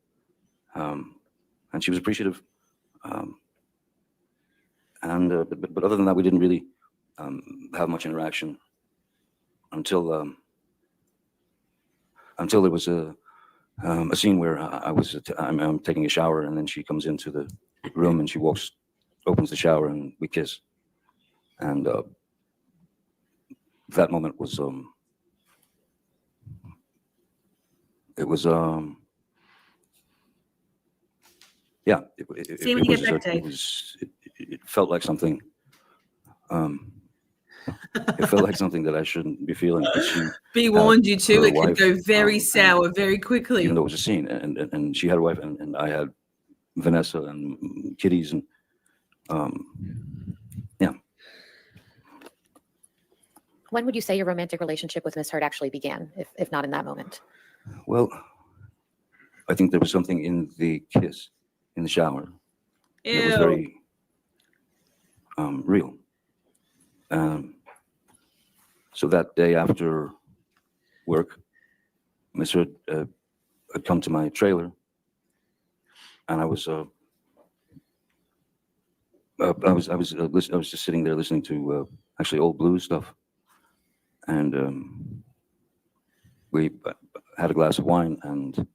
And she was appreciative. But other than that, we didn't really have much interaction until there was a scene where I'm taking a shower, and then she comes into the room and she opens the shower, and we kiss. And that moment was yeah. See when you get back, Dave. It felt like something It felt like something that I shouldn't be feeling. But she Be had warned, you two, her it could wife, go very and sour very quickly. even though it was a scene, and she had a wife, and I had Vanessa and kiddies, and yeah. When would you say your romantic relationship with Miss Heard actually began, if not in that moment? Well, I think there was something in the kiss in the shower that was Ew. very real. So that day after work, Miss Heard had come to my trailer, and I was just sitting there listening to actually old blues stuff, and we had a glass of wine, and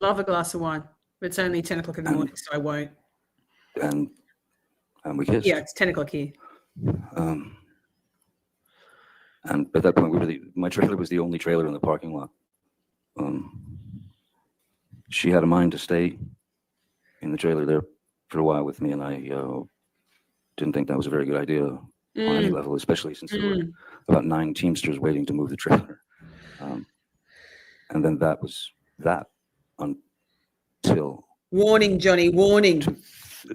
Love a glass of wine. But it's only 10 o'clock in the morning, so I won't. and we kissed. Yeah, it's 10 o'clock here. And at that point, my trailer was the only trailer in the parking lot. She had a mind to stay in the trailer there for a while with me, and I didn't think that was a very good idea on any level, especially since there were about 9 Teamsters waiting to move the trailer. And then that was that until... Warning, Johnny, warning.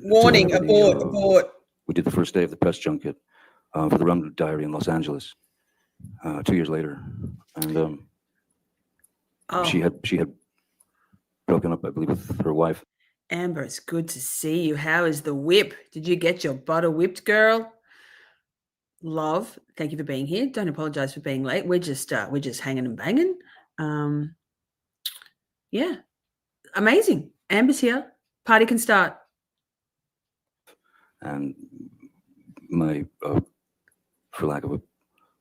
Warning, abort, abort. We did the first day of the press junket for the Rum Diary in Los Angeles 2 years later. And she had broken up, I believe, with her wife. Amber, it's good to see you. How is the whip? Did you get your butter whipped, girl? Love, thank you for being here. Don't apologize for being late. We're just hanging and banging. Yeah, amazing. Amber's here. Party can start. And my, for lack of a,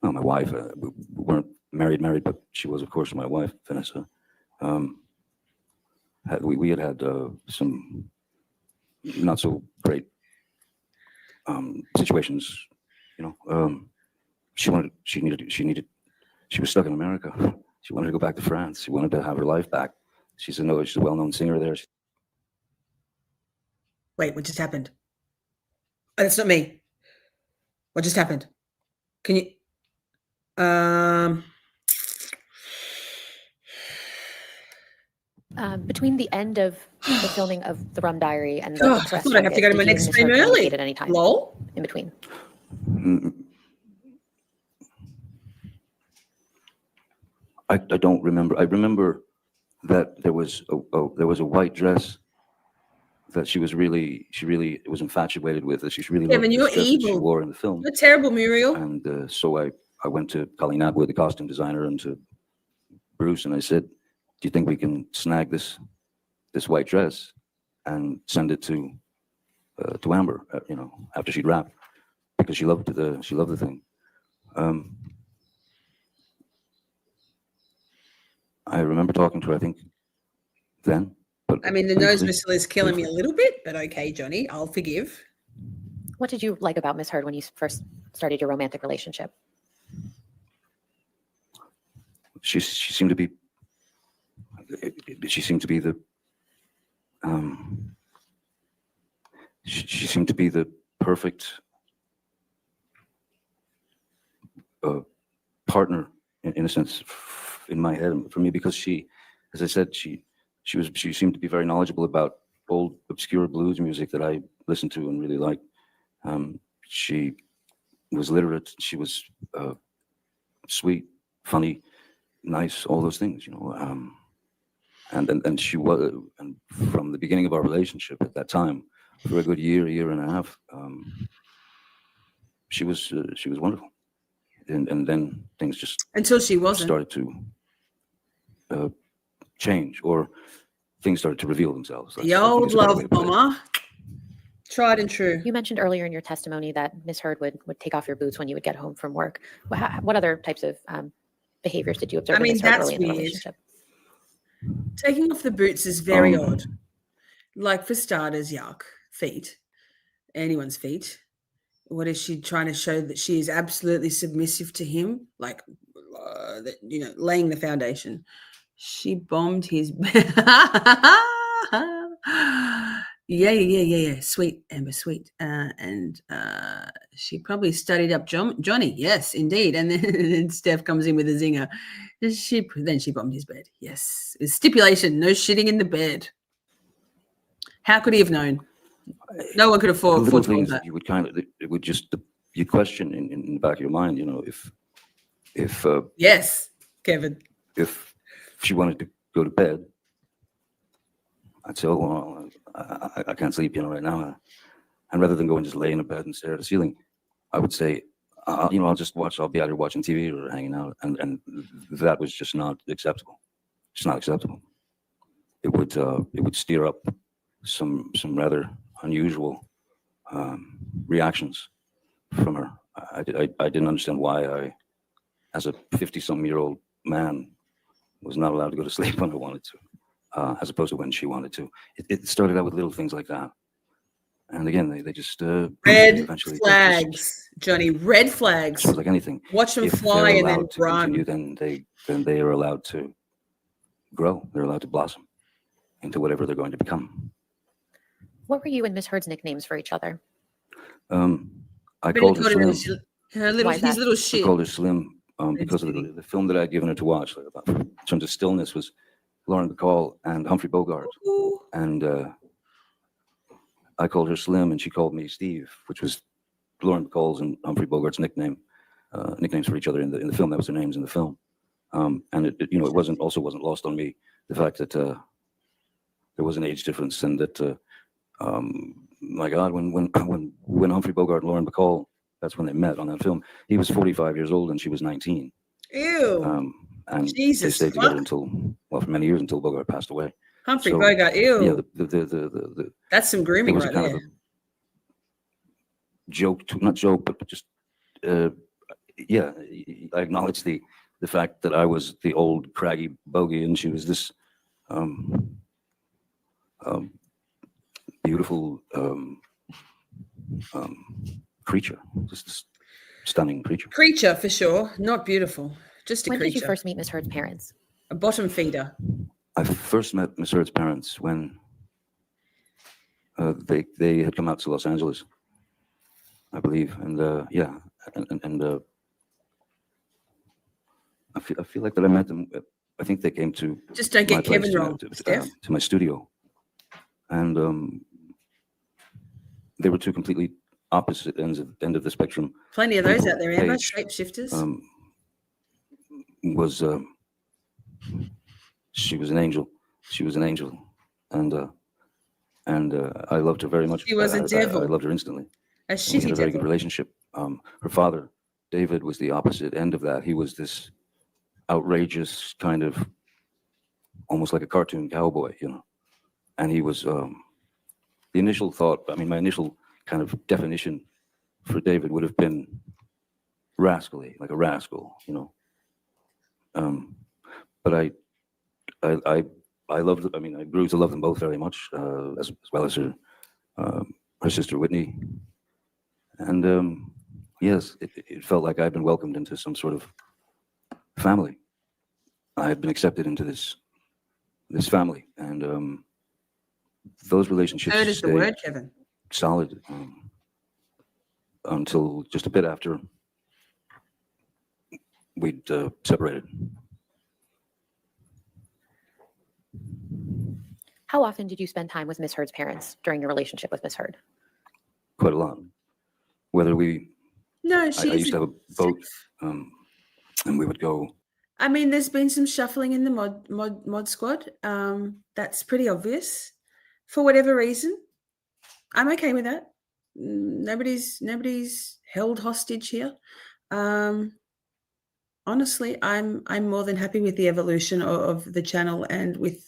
no, my wife, we weren't married, but she was, of course, my wife, Vanessa. We had some not so great situations, you know. She was stuck in America. She wanted to go back to France. She wanted to have her life back. She's a well-known singer there. Wait, what just happened? Oh, that's not me. What just happened? Can you? Between the end of the filming of the Rum Diary and the Oh, I press thought I'd have to go to junket, my did you next and Miss stream Heard early. communicate at any time Lol. in between? I don't remember. I remember that there was a white dress that she really was infatuated with. That she really Kevin, loved you're this dress that she evil. wore in the film. You're terrible, Muriel. And so I went to Colleen Atwood, the costume designer, and to Bruce, and I said, "Do you think we can snag this white dress and send it to Amber? You know, after she'd wrapped, because she loved the thing." I remember talking to her, I think, then. But I mean, the nose briefly- whistle is killing me a little bit, but okay, Johnny, I'll forgive. What did you like about Miss Heard when you first started your romantic relationship? She seemed to be the she seemed to be the perfect partner in a sense in my head for me, because she, as I said, she seemed to be very knowledgeable about old obscure blues music that I listened to and really liked. She was literate. She was sweet, funny, nice, all those things, you know. And she was, and from the beginning of our relationship at that time, for a good year and a half, she was wonderful. And then things just Until she wasn't. started to change, or things started to reveal themselves. The old love bomber. bomber. Tried and true. You mentioned earlier in your testimony that Miss Heard would take off your boots when you would get home from work. What other types of behaviors did you observe I mean, in Miss Heard that's early in the weird. relationship? Taking off the boots is very odd. Like, for starters, yuck. Feet. Anyone's feet. What is she trying to show? That she is absolutely submissive to him? Like, that, you know, laying the foundation. She bombed his... Yeah. Sweet, Amber, sweet. And She probably studied up Johnny. Yes, indeed. And then Steph comes in with a zinger. Then she bombed his bed. Yes. It's stipulation, no shitting in the bed. How could he have known? No one could afford Little foretold things that. that you would kind of, it would just, you question in the back of your mind, you know, if Yes, Kevin. if she wanted to go to bed, I'd say, oh, well, I can't sleep, you know, right now. And rather than go and just lay in a bed and stare at the ceiling, I would say, you know, I'll be out here watching TV or hanging out. And that was just not acceptable. It's not acceptable. It would stir up some rather unusual reactions from her. I didn't understand why I, as a 50-something-year-old man, was not allowed to go to sleep when I wanted to, as opposed to when she wanted to. It started out with little things like that. And again, they just red flags, Johnny. Red flags. Just like anything. Watch them If fly they're and then allowed to run. continue, then they are allowed to grow. They're allowed to blossom into whatever they're going to become. What were you and Miss Heard's nicknames for each other? I called her Slim. His little shit. I called her Slim because of the film that I'd given her to watch, like, about, in terms of stillness, was Lauren Bacall and Humphrey Bogart. Ooh. And I called her Slim, and she called me Steve, which was Lauren Bacall's and Humphrey Bogart's nicknames for each other in the film. That was their names in the film. And it you know, it wasn't lost on me the fact that there was an age difference, and that my God, when Humphrey Bogart and Lauren Bacall, that's when they met on that film. He was 45 years old and she was 19. Ew. And Jesus, they stayed together until, well, for many years, until Bogart passed away. Humphrey Bogart. Ew. Yeah, the that's some grooming right kind there. of a joke, not joke, but just yeah. I acknowledge the fact that I was the old craggy bogey, and she was this beautiful creature, just this stunning creature. Creature for sure, not beautiful. Just a When creature. did you first meet Miss Heard's parents? A bottom feeder. I first met Miss Heard's parents when they had come out to Los Angeles, I believe, and yeah, and I feel like that I met them. I think they came to Just don't my get Kevin place, wrong, Steph. to my studio, and they were two completely opposite end of the spectrum. Plenty of those out there, Amber. Paige, Shapeshifters. She was an angel. She was an angel, and I loved her very much. She was a devil. I loved her instantly. A And we had shitty a very good devil. relationship. Her father, David, was the opposite end of that. He was this outrageous kind of, almost like a cartoon cowboy, you know. And he was the initial thought. I mean, my initial kind of definition for David would have been rascally, like a rascal, you know. But I loved. I mean, I grew to love them both very much, as well as her sister Whitney. And yes, it felt like I'd been welcomed into some sort of family. I had been accepted into this family, and those relationships Third is the stayed word, Kevin. solid until just a bit after we'd separated. How often did you spend time with Miss Heard's parents during your relationship with Miss Heard? Quite a lot. Whether we, No, I she's. used to have a boat, and we would go. I mean, there's been some shuffling in the mod squad. That's pretty obvious. For whatever reason, I'm okay with that. Nobody's held hostage here. Honestly, I'm more than happy with the evolution of the channel and with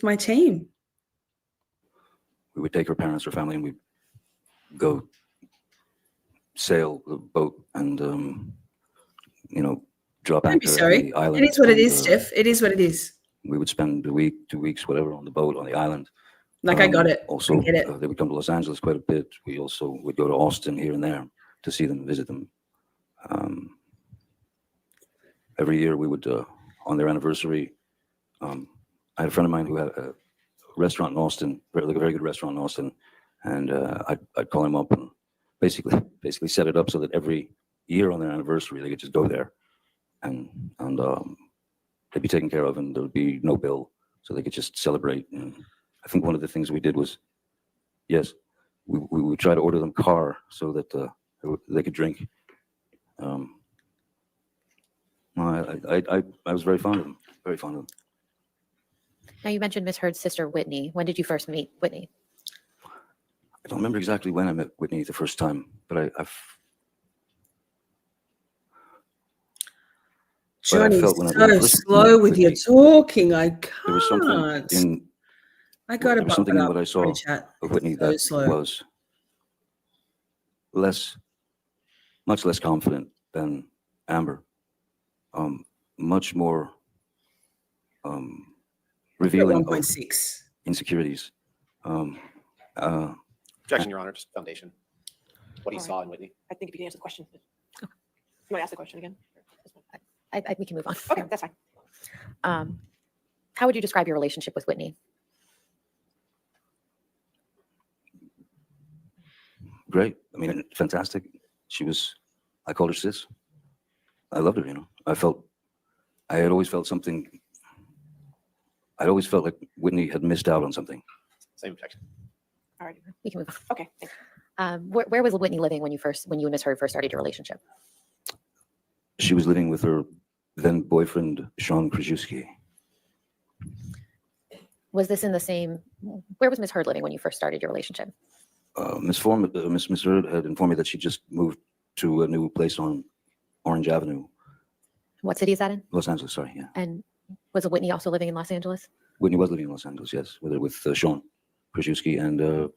my team. We would take her parents, her family, and we'd go sail the boat and you know, drop Don't be anchor at sorry. the island. It is what it and, is, Steph. It is what it is. We would spend a week, 2 weeks, whatever, on the boat on the island. Like I got it. Also, I get it. they would come to Los Angeles quite a bit. We also would go to Austin here and there to see them, visit them. Every year we would, on their anniversary, I had a friend of mine who had a restaurant in Austin, like a very good restaurant in Austin, and I'd call him up and basically set it up so that every year on their anniversary they could just go there, and they'd be taken care of, and there would be no bill, so they could just celebrate. And I think one of the things we did was, yes, we would try to order them car so that they could drink. I was very fond of them, very fond of them. Now, you mentioned Miss Heard's sister, Whitney. When did you first meet Whitney? I don't remember exactly when I met Whitney the first time, but Johnny, felt when I so first slow met with your Whitney, talking. I there was something can't. in I got to there was something bump it in up. what I saw Pretty chat. of Whitney So that slow. was much less confident than Amber, much more revealing of 1.6. insecurities. Objection, Your Honor, just foundation. What he All right. saw in Whitney. I think if you can answer the question. You want to ask the question again? We can move on. Okay, that's fine. How would you describe your relationship with Whitney? Great. I mean, fantastic. I called her sis. I loved her, I had always felt something. I'd always felt like Whitney had missed out on something. Same objection. All right. We can move on. Okay. Thank you. Where was Whitney living when you and Miss Heard first started your relationship? She was living with her then boyfriend, Sean Krajewski. Was this in the same? Where was Miss Heard living when you first started your relationship? Miss Heard had informed me that she just moved to a new place on Orange Avenue, What city is that in? Los Angeles. Sorry, yeah. And was Whitney also living in Los Angeles? Whitney was living in Los Angeles, yes, with Sean Krajewski, and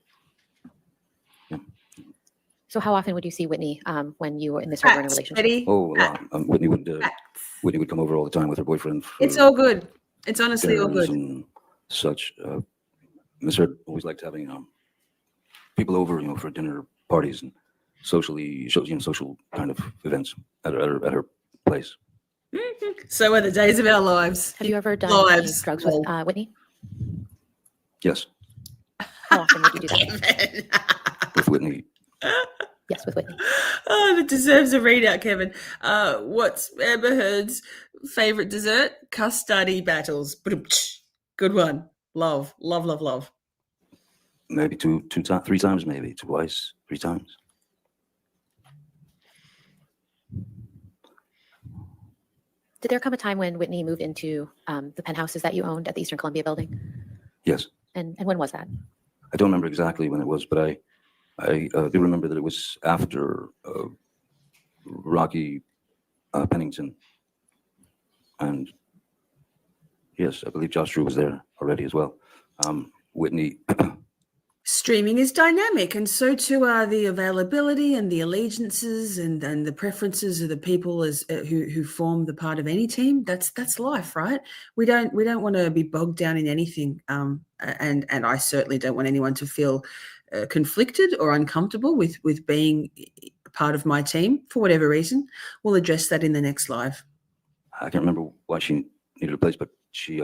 So how often would you see Whitney when you and Miss Heard were in a Facts, relationship? Betty. a lot. Whitney Facts. would come over all the time with her boyfriend. For It's all good. It's honestly all dinners good. and such. Miss Heard always liked having people over, for dinner parties and social kind of events at her place. So are the days of our lives. Have you ever done any Lives. drugs with Whitney? Yes, How often would you do that? with Whitney. Yes, with Whitney. Oh, that deserves a readout, Kevin. What's Amber Heard's favorite dessert? Custody battles. Good one. Love. Maybe three times, maybe twice, 3 times. Did there come a time when Whitney moved into the penthouses that you owned at the Eastern Columbia building? Yes, And when was that? I don't remember exactly when it was, but I do remember that it was after Rocky Pennington, and yes, I believe Josh Drew was there already as well. Whitney. Streaming is dynamic, and so too are the availability and the allegiances and the preferences of the people who form the part of any team. That's life, right? We don't want to be bogged down in anything, and I certainly don't want anyone to feel conflicted or uncomfortable with being part of my team for whatever reason. We'll address that in the next live. I can't remember why she needed a place, but she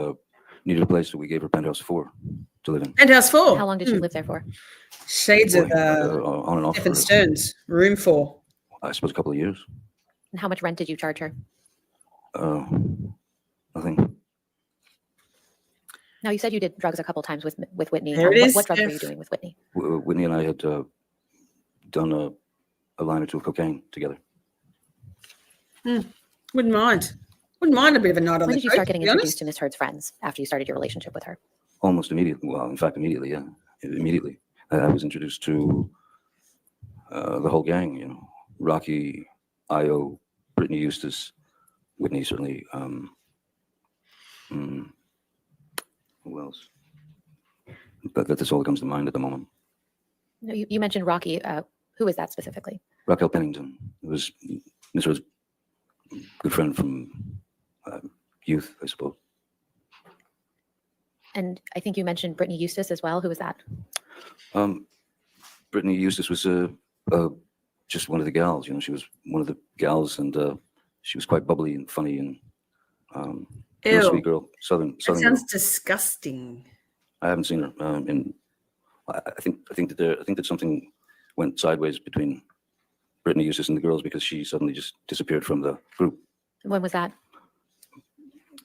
needed a place, so we gave her penthouse 4 to live in. Penthouse 4. How long did she live there for? Shades of On and off. Stephen Stearns. Room 4. I suppose a couple of years. And how much rent did you charge her? Nothing. Now, you said you did drugs a couple times with Whitney. There it is, What drugs were you Steph. doing with Whitney? Whitney and I had done a line or 2 of cocaine together. Wouldn't mind. Wouldn't mind a bit of a night on When the did you coast, start getting to be introduced honest. to Miss Heard's friends after you started your relationship with her? Almost immediately. Well, in fact, immediately, yeah. Immediately. I was introduced to the whole gang, Rocky, Io, Brittany Eustace, Whitney, certainly. Who else? But that's all that comes to mind at the moment. No, you mentioned Rocky. Who is that specifically? Raquel Pennington. It was Miss Heard's good friend from youth, I suppose. And I think you mentioned Brittany Eustace as well. Who was that? Brittany Eustace was just one of the gals. She was one of the gals, and she was quite bubbly and funny and real Ew. sweet girl. Southern That girl. sounds disgusting. I haven't seen her. I think that something went sideways between Brittany Eustace and the girls because she suddenly just disappeared from the group. When was that?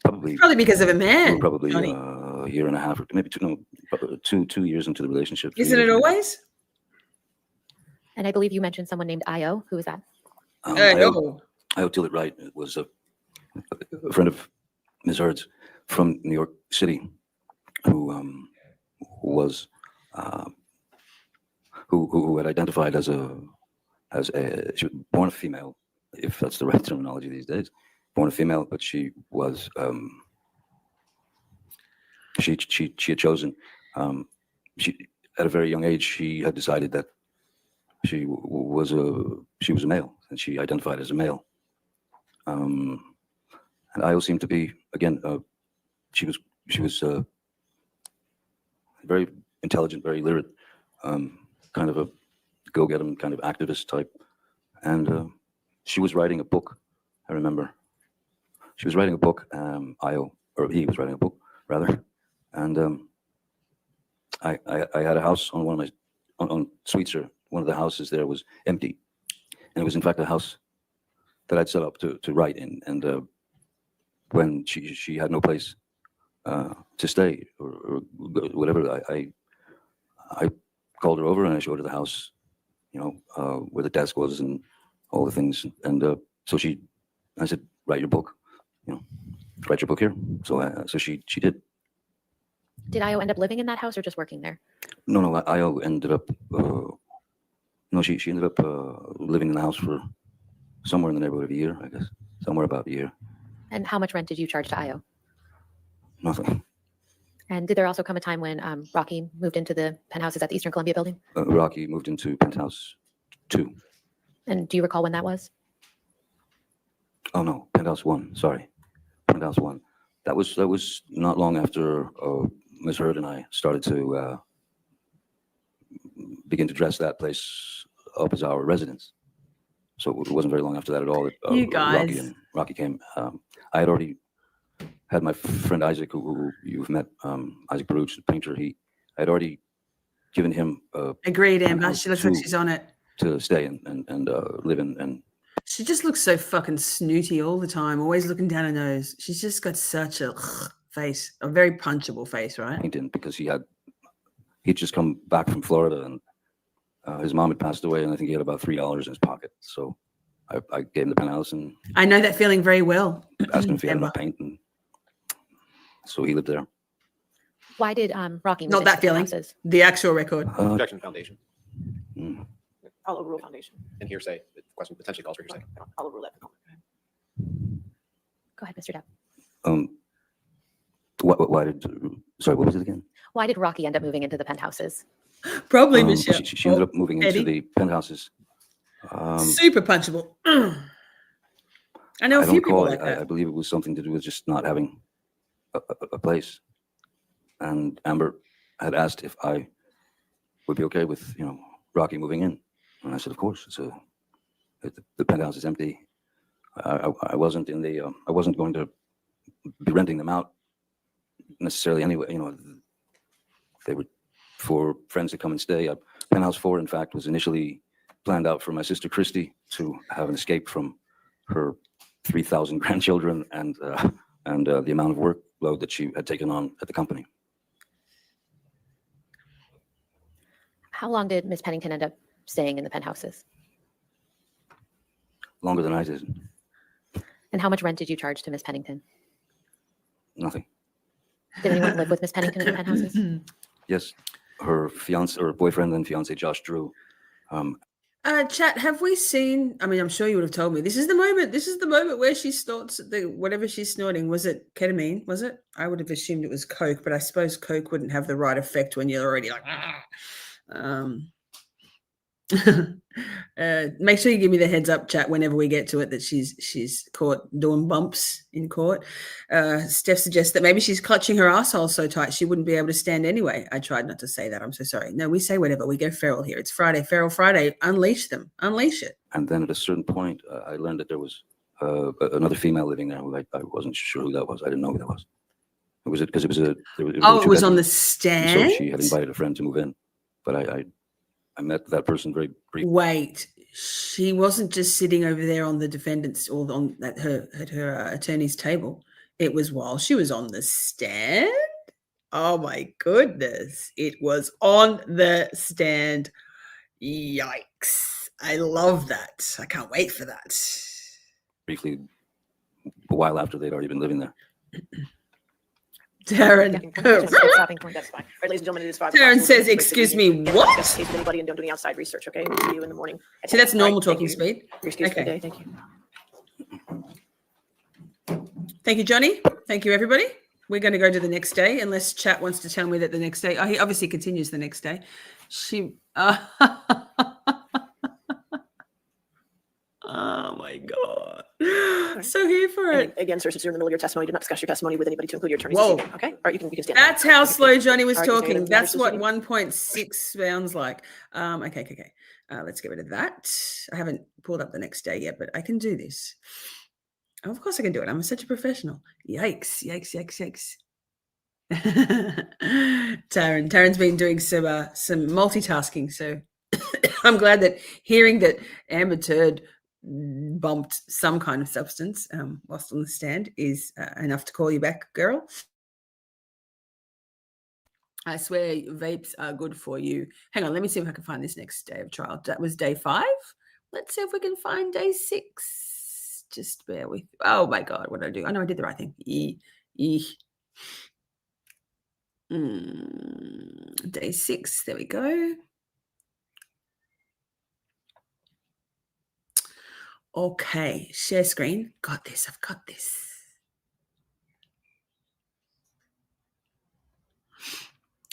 Probably Probably because of a we man. were probably Johnny. a year and a half, or maybe two years into the relationship. 3 Isn't it years maybe. always? And I believe you mentioned someone named Io. Who was that? No. I Till It Right was a friend of Ms. Heard's from New York City, who was who had identified as she was born a female, if that's the right terminology these days, born a female, but she was she had chosen she at a very young age she had decided that she was a male, and she identified as a male. And Io seemed to be, again, she was very intelligent, very literate, kind of a go-get-em kind of activist type. And she was writing a book, I remember. She was writing a book, Io, or he was writing a book, rather. And I had a house on one of my, on Sweetser. One of the houses there was empty. And it was, in fact, a house that I'd set up to write in. And when she had no place to stay or whatever, I called her over and I showed her the house, you know, where the desk was and all the things. And so I said, write your book, you know, write your book here. So she did. Did Io end up living in that house or just working there? No, Io ended up, she ended up living in the house for somewhere in the neighborhood of a year, I guess, somewhere about a year. And how much rent did you charge to Io? Nothing. And did there also come a time when Rocky moved into the penthouses at the Eastern Columbia building? Rocky moved into Penthouse 2. And do you recall when that was? Oh no, Penthouse 1. Sorry, Penthouse 1. That was not long after Ms. Heard and I started to begin to dress that place up as our residence. So it wasn't very long after that at all that You guys. Rocky came. I had already had my friend Isaac, who you've met, Isaac Baruch, the painter. I had already given him Agreed, Amber. house She looks like to- she's on it. to stay and live in. And She just looks so fucking snooty all the time, always looking down her nose. She's just got such a face, a very punchable face, right? paint in because he'd just come back from Florida and his mom had passed away, and I think he had about $3 in his pocket. So I gave him the penthouse and I know that feeling very well. asked him if he had Amber. enough paint, and so he lived there. Why did Rocky move Not into that the feeling. penthouses? The actual record. Objection foundation Mm. I'll overrule foundation. and hearsay. The question potentially calls for hearsay. I'll overrule that. Go ahead, Mr. Depp. Why did? Sorry, what was it again? Why did Rocky end up moving into the penthouses? Probably Michelle. She ended up moving into Eddie? the penthouses. Super punchable. I know I a don't few people recall. like I that. believe it was something to do with just not having a place. And Amber had asked if I would be okay with, Rocky moving in. And I said, of course. The penthouse is empty. I wasn't I wasn't going to be renting them out necessarily anyway. They were for friends to come and stay. Penthouse 4, in fact, was initially planned out for my sister Christy to have an escape from her 3,000 grandchildren and the amount of workload that she had taken on at the company. How long did Miss Pennington end up staying in the penthouses? Longer than I did. And how much rent did you charge to Miss Pennington? Nothing. Did anyone live with Miss Pennington in the penthouses? Yes, her fiance or boyfriend and fiance Josh Drew. Chat, have we seen? I mean, I'm sure you would have told me. This is the moment. This is the moment where she snorts whatever she's snorting. Was it ketamine? Was it? I would have assumed it was coke, but I suppose coke wouldn't have the right effect when you're already like. Make sure you give me the heads up, chat, whenever we get to it, that she's caught doing bumps in court. Steph suggests that maybe she's clutching her asshole so tight she wouldn't be able to stand anyway. I tried not to say that. I'm so sorry. No, we say whatever. We go feral here. It's Friday, Feral Friday. Unleash them. Unleash it. And then at a certain point, I learned that there was another female living there who I wasn't sure who that was. I didn't know who that was. It was because it was a. Oh, it was on the two-bedroom. stand. So she had invited a friend to move in, but I I met that person very briefly. Wait, she wasn't just sitting over there on the defendant's or on at her attorney's table. It was while she was on the stand. Oh my goodness. It was on the stand. Yikes. I love that. I can't wait for that. Briefly, a while after they'd already been living there. Darren. Stopping point. That's fine. All right, ladies and gentlemen, it is 5 Darren o'clock. says, We'll excuse break the me, meeting. what? Discuss the case with anybody and don't do any outside research, okay? We'll see you in the morning. See, that's All normal right, thank talking you. speed. Your excuse for the Okay. day. Thank you. Thank you, Johnny. Thank you, everybody. We're going to go to the next day, unless chat wants to tell me that the next day. Oh, he obviously continues the next day. She. Oh my God. So here for And it. again, sir, since you're in the middle of your testimony, do not discuss your testimony with anybody to include your attorney. Whoa. This evening, okay? All right, you can stand. down. That's how slow Johnny was All right, so you're talking. gonna That's this what evening? 1.6 sounds like. Okay. Let's get rid of that. I haven't pulled up the next day yet, but I can do this. Oh, of course I can do it. I'm such a professional. Yikes. Taryn's been doing some multitasking, so I'm glad that hearing that Amber Turd bumped some kind of substance whilst on the stand is enough to call you back, girl. I swear vapes are good for you. Hang on, let me see if I can find this next day of trial. That was day 5. Let's see if we can find day 6. Just bear with. Oh my God, what did I do? I know I did the right thing. Day 6. There we go. Okay, share screen. Got this. I've got this.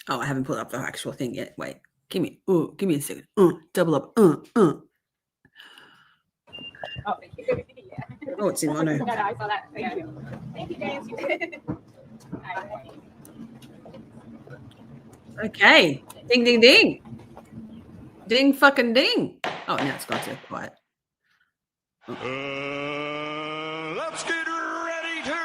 Oh, I haven't pulled up the actual thing yet. Wait, give me a second. Double up. Oh, thank you. Yeah. Oh, it's in mono. No, I saw that. Thank you. Thank you, James. Okay. Ding, ding, ding. Ding, fucking ding. Oh, now it's gone to quiet. Let's get ready to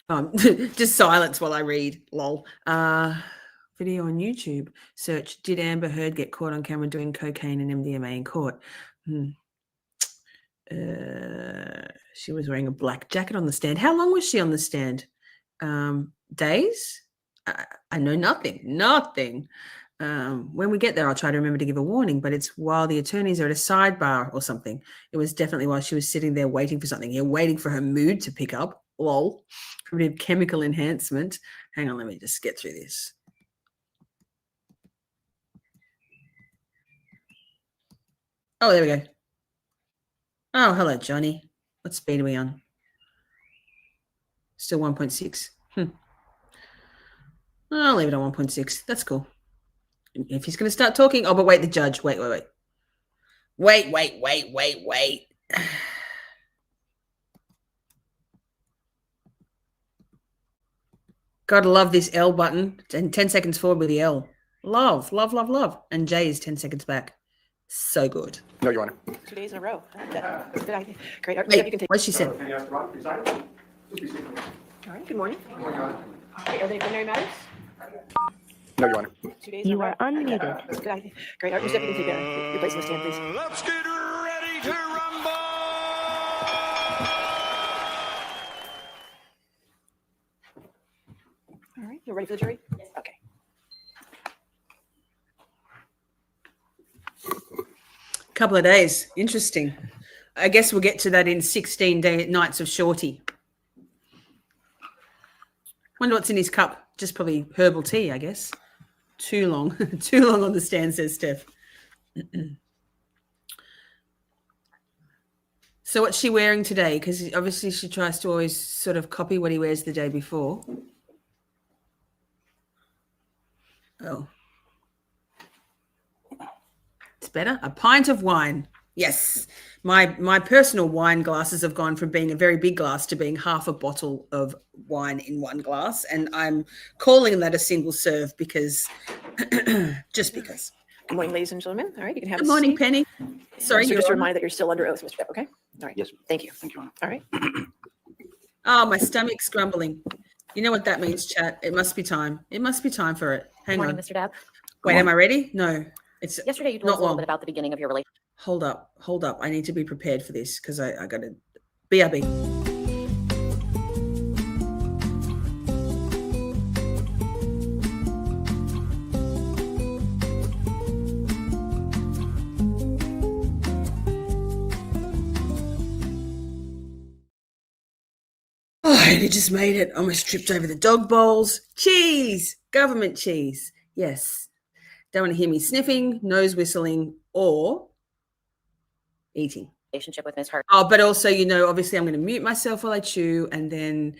rumble! Just silence while I read. Lol. Video on YouTube. Search: did Amber Heard get caught on camera doing cocaine and MDMA in court? She was wearing a black jacket on the stand. How long was she on the stand? Days? I know nothing. When we get there, I'll try to remember to give a warning, but it's while the attorneys are at a sidebar or something. It was definitely while she was sitting there waiting for something. You're waiting for her mood to pick up. Lol. A bit of chemical enhancement. Hang on, let me just get through this. Oh, there we go. Oh, hello, Johnny. What speed are we on? Still 1.6. I'll leave it on 1.6. That's cool. If he's going to start talking, oh, but wait, the judge. Wait. Gotta love this L button. And 10 seconds forward with the L. Love. And J is 10 seconds back. So good. No, Your Honor. 2 days in a row. I like that. Good idea. Great. All right, Wait, you can take. what she said. All right. Good morning. Okay, are they preliminary matters? No, Your Honor. 2 days in a row. unmuted. Good idea. Great. All right, Mr. Deputy, take your place on the stand, please. Let's get ready to rumble! All right. You're ready for the jury? Yes. Okay. Couple of days. Interesting. I guess we'll get to that in 16 nights of Shorty. Wonder what's in his cup. Just probably herbal tea, I guess. Too long. Too long on the stand, says Steph. So what's she wearing today? Because obviously she tries to always sort of copy what he wears the day before. Oh. It's better. A pint of wine. Yes. My personal wine glasses have gone from being a very big glass to being half a bottle of wine in one glass. And I'm calling that a single serve because, just because. Good morning, ladies and gentlemen. All right, you can have Good a morning, seat. Penny. Sorry, So Your just a Honor. reminder that you're still under oath, Mr. Depp, okay? All right. Yes. Thank you. Thank you, Your Honor. All right. Oh, my stomach's grumbling. You know what that means, chat? It must be time. It must be time for it. Hang Morning, on. Mr. Depp. Wait, Good am I ready? No. It's Yesterday, you told not us a little long. bit about the beginning of your relationship. Hold up. Hold up. I need to be prepared for this because I got to. BRB. Oh, and it just made it. Almost tripped over the dog bowls. Cheese. Government cheese. Yes. Don't want to hear me sniffing, nose whistling, or eating. With Ms. Heard. Oh, but also, obviously I'm going to mute myself while I chew, and then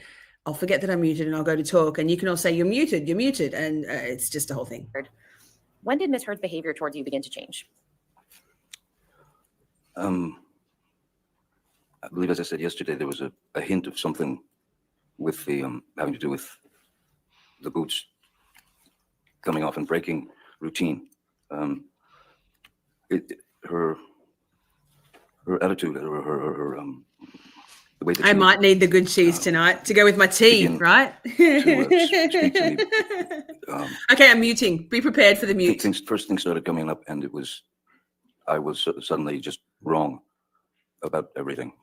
I'll forget that I'm muted and I'll go to talk. And you can all say, you're muted. And it's just a whole thing. When did Ms. Heard's behavior towards you begin to change? I believe, as I said yesterday, there was a hint of something with the having to do with the boots coming off and breaking routine. Her attitude, her the way that I she might need the good cheese tonight to go with my tea, begin right? speak to me. Okay, I'm muting. Be prepared for the mute. First things started coming up, and I was suddenly just wrong about everything.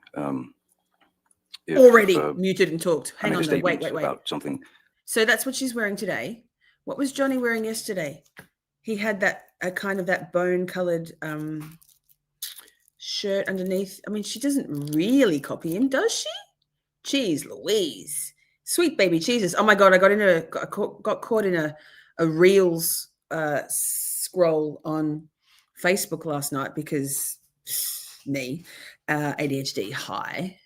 Already muted and talked. I Hang made a on, though. Wait. statement about something. So that's what she's wearing today. What was Johnny wearing yesterday? He had that kind of that bone-colored shirt underneath. I mean, she doesn't really copy him, does she? Jeez Louise. Sweet baby Jesus. Oh my God, I got caught in a Reels scroll on Facebook last night because me, ADHD, hi,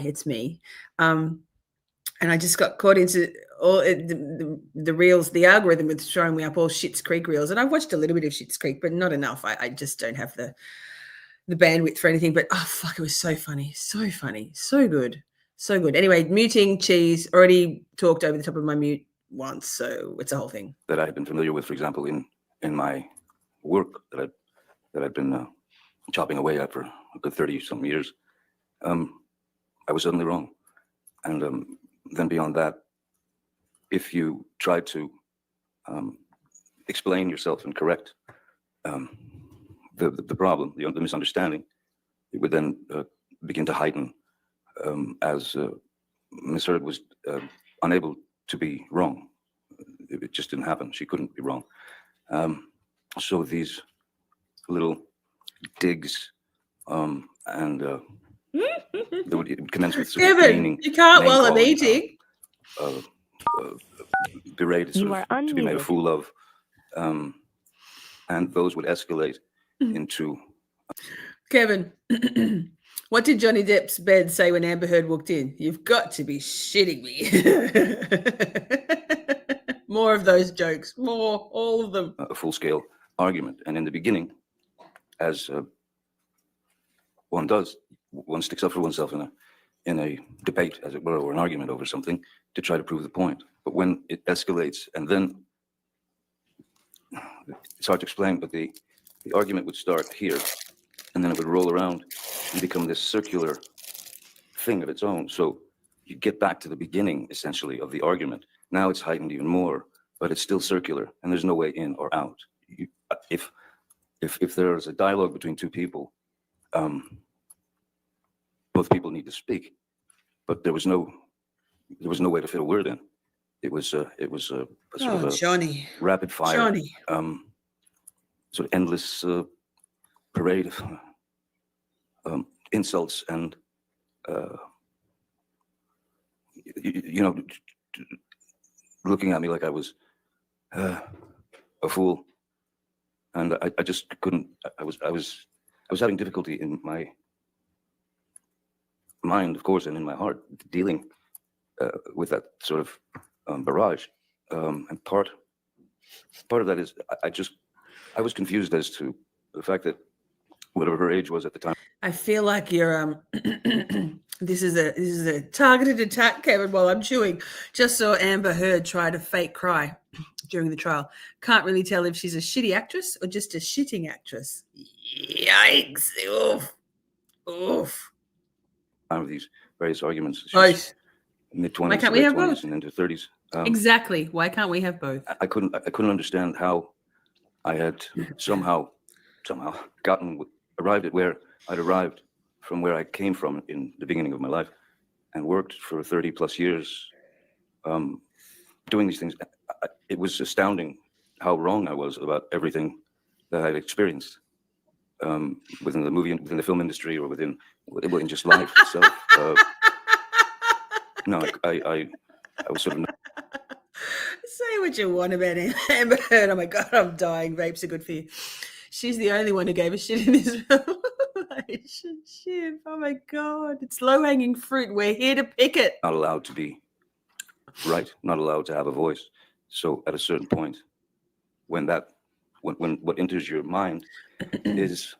it's me. And I just got caught into all the reels. The algorithm was showing me up all Schitt's Creek reels, and I've watched a little bit of Schitt's Creek, but not enough. I just don't have the bandwidth for anything. But oh fuck, it was so funny, so good. Anyway, muting cheese. Already talked over the top of my mute once, so it's a whole thing That I had been familiar with, for example, in my work that I'd been chopping away at for a good 30-some years. I was suddenly wrong, and then beyond that, if you try to explain yourself and correct the problem, the misunderstanding, it would then begin to heighten as Ms. Heard was unable to be wrong. It just didn't happen. She couldn't be wrong. So these little digs and it would commence with sort of Kevin, demeaning, you can't while I'm name-calling, eating. berated, sort of, to be made a fool of, and those would escalate into. Kevin, what did Johnny Depp's bed say when Amber Heard walked in? You've got to be shitting me. More of those jokes, more, all of them. A full-scale argument, and in the beginning, as one does, one sticks up for oneself in a debate, as it were, or an argument over something to try to prove the point. But when it escalates, and then it's hard to explain, but the argument would start here, and then it would roll around and become this circular thing of its own. So you get back to the beginning, essentially, of the argument. Now it's heightened even more, but it's still circular, and there's no way in or out. If there's a dialogue between two people, both people need to speak, but there was no way to fit a word in. It was a sort of a Johnny. rapid fire, Johnny. sort of endless parade of insults and looking at me like I was a fool, and I just couldn't. I was having difficulty in my mind, of course, and in my heart, dealing with that sort of barrage. And part of that is I was confused as to the fact that whatever her age was at the time. I feel like you're this is a targeted attack, Kevin, while I'm chewing. Just saw Amber Heard try to fake cry during the trial. Can't really tell if she's a shitty actress or just a shitting actress. Yikes. Oof. time of these various arguments. She's Both. mid-20s, Why can't we late have 20s, both? and into 30s. Exactly. Why can't we have both? I couldn't understand how I had somehow arrived at where I'd arrived from where I came from in the beginning of my life, and worked for 30 plus years doing these things. It was astounding how wrong I was about everything that I'd experienced within the film industry, or within just life itself. No, I was sort of Say what you want about Amber Heard. Oh my God, I'm dying. Vapes are good for you. She's the only one who gave a shit in this film. Shit. Oh my God. It's low hanging fruit. We're here to pick it. not allowed to be right, not allowed to have a voice. So at a certain point, when what enters your mind is,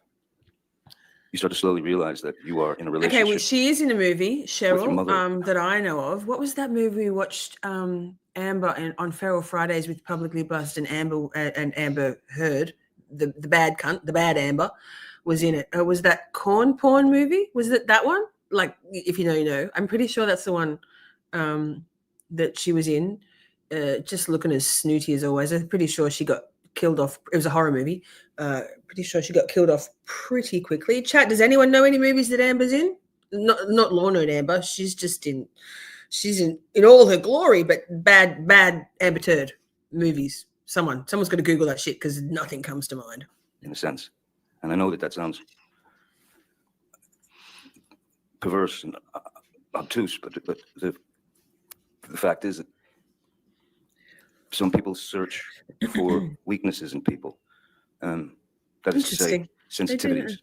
you start to slowly realize that you are in a relationship. Okay, well, she is in a movie, Cheryl, mother. that I know of. What was that movie we watched? Amber on Feral Fridays with Publicly Buzzed, and Amber Heard, the bad cunt, the bad Amber, was in it. Was that corn porn movie? Was it that one? Like, if you know, you know. I'm pretty sure that's the one that she was in. Just looking as snooty as always. I'm pretty sure she got killed off. It was a horror movie. Pretty sure she got killed off pretty quickly. Chat, does anyone know any movies that Amber's in? Not Lorna and Amber. She's in all her glory, but bad Amber Turd movies. Someone's got to Google that shit, because nothing comes to mind. In a sense. And I know that sounds perverse and obtuse, but the fact is that some people search for weaknesses in people. That is to say, sensitivities.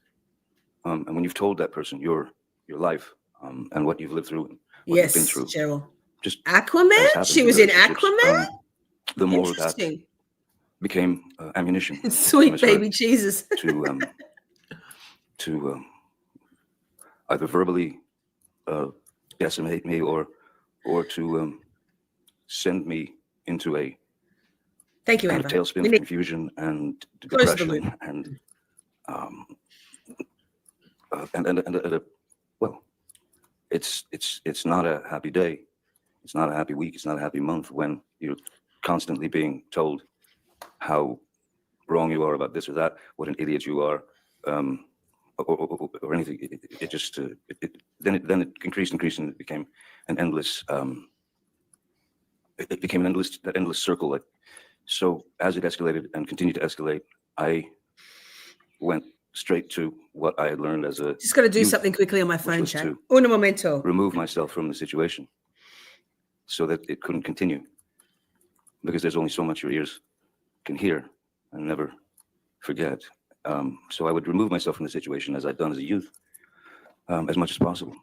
And when you've told that person your life and what you've lived through and what you've been through. Cheryl. Just Aquaman? She was in Aquaman? The more that became ammunition. Sweet baby Jesus. to either verbally decimate me or to send me into a Thank you, kind Amber. of tailspin of confusion and depression and well, it's not a happy day. It's not a happy week. It's not a happy month when you're constantly being told how wrong you are about this or that, what an idiot you are, or anything. It just then it increased, and it became an endless. It became that endless circle. Like, so as it escalated and continued to escalate, I went straight to what I had learned as a. Just got to do youth, something quickly on my phone, chat. To Uno momento. remove myself from the situation, so that it couldn't continue. Because there's only so much your ears can hear and never forget. So I would remove myself from the situation, as I'd done as a youth, as much as possible.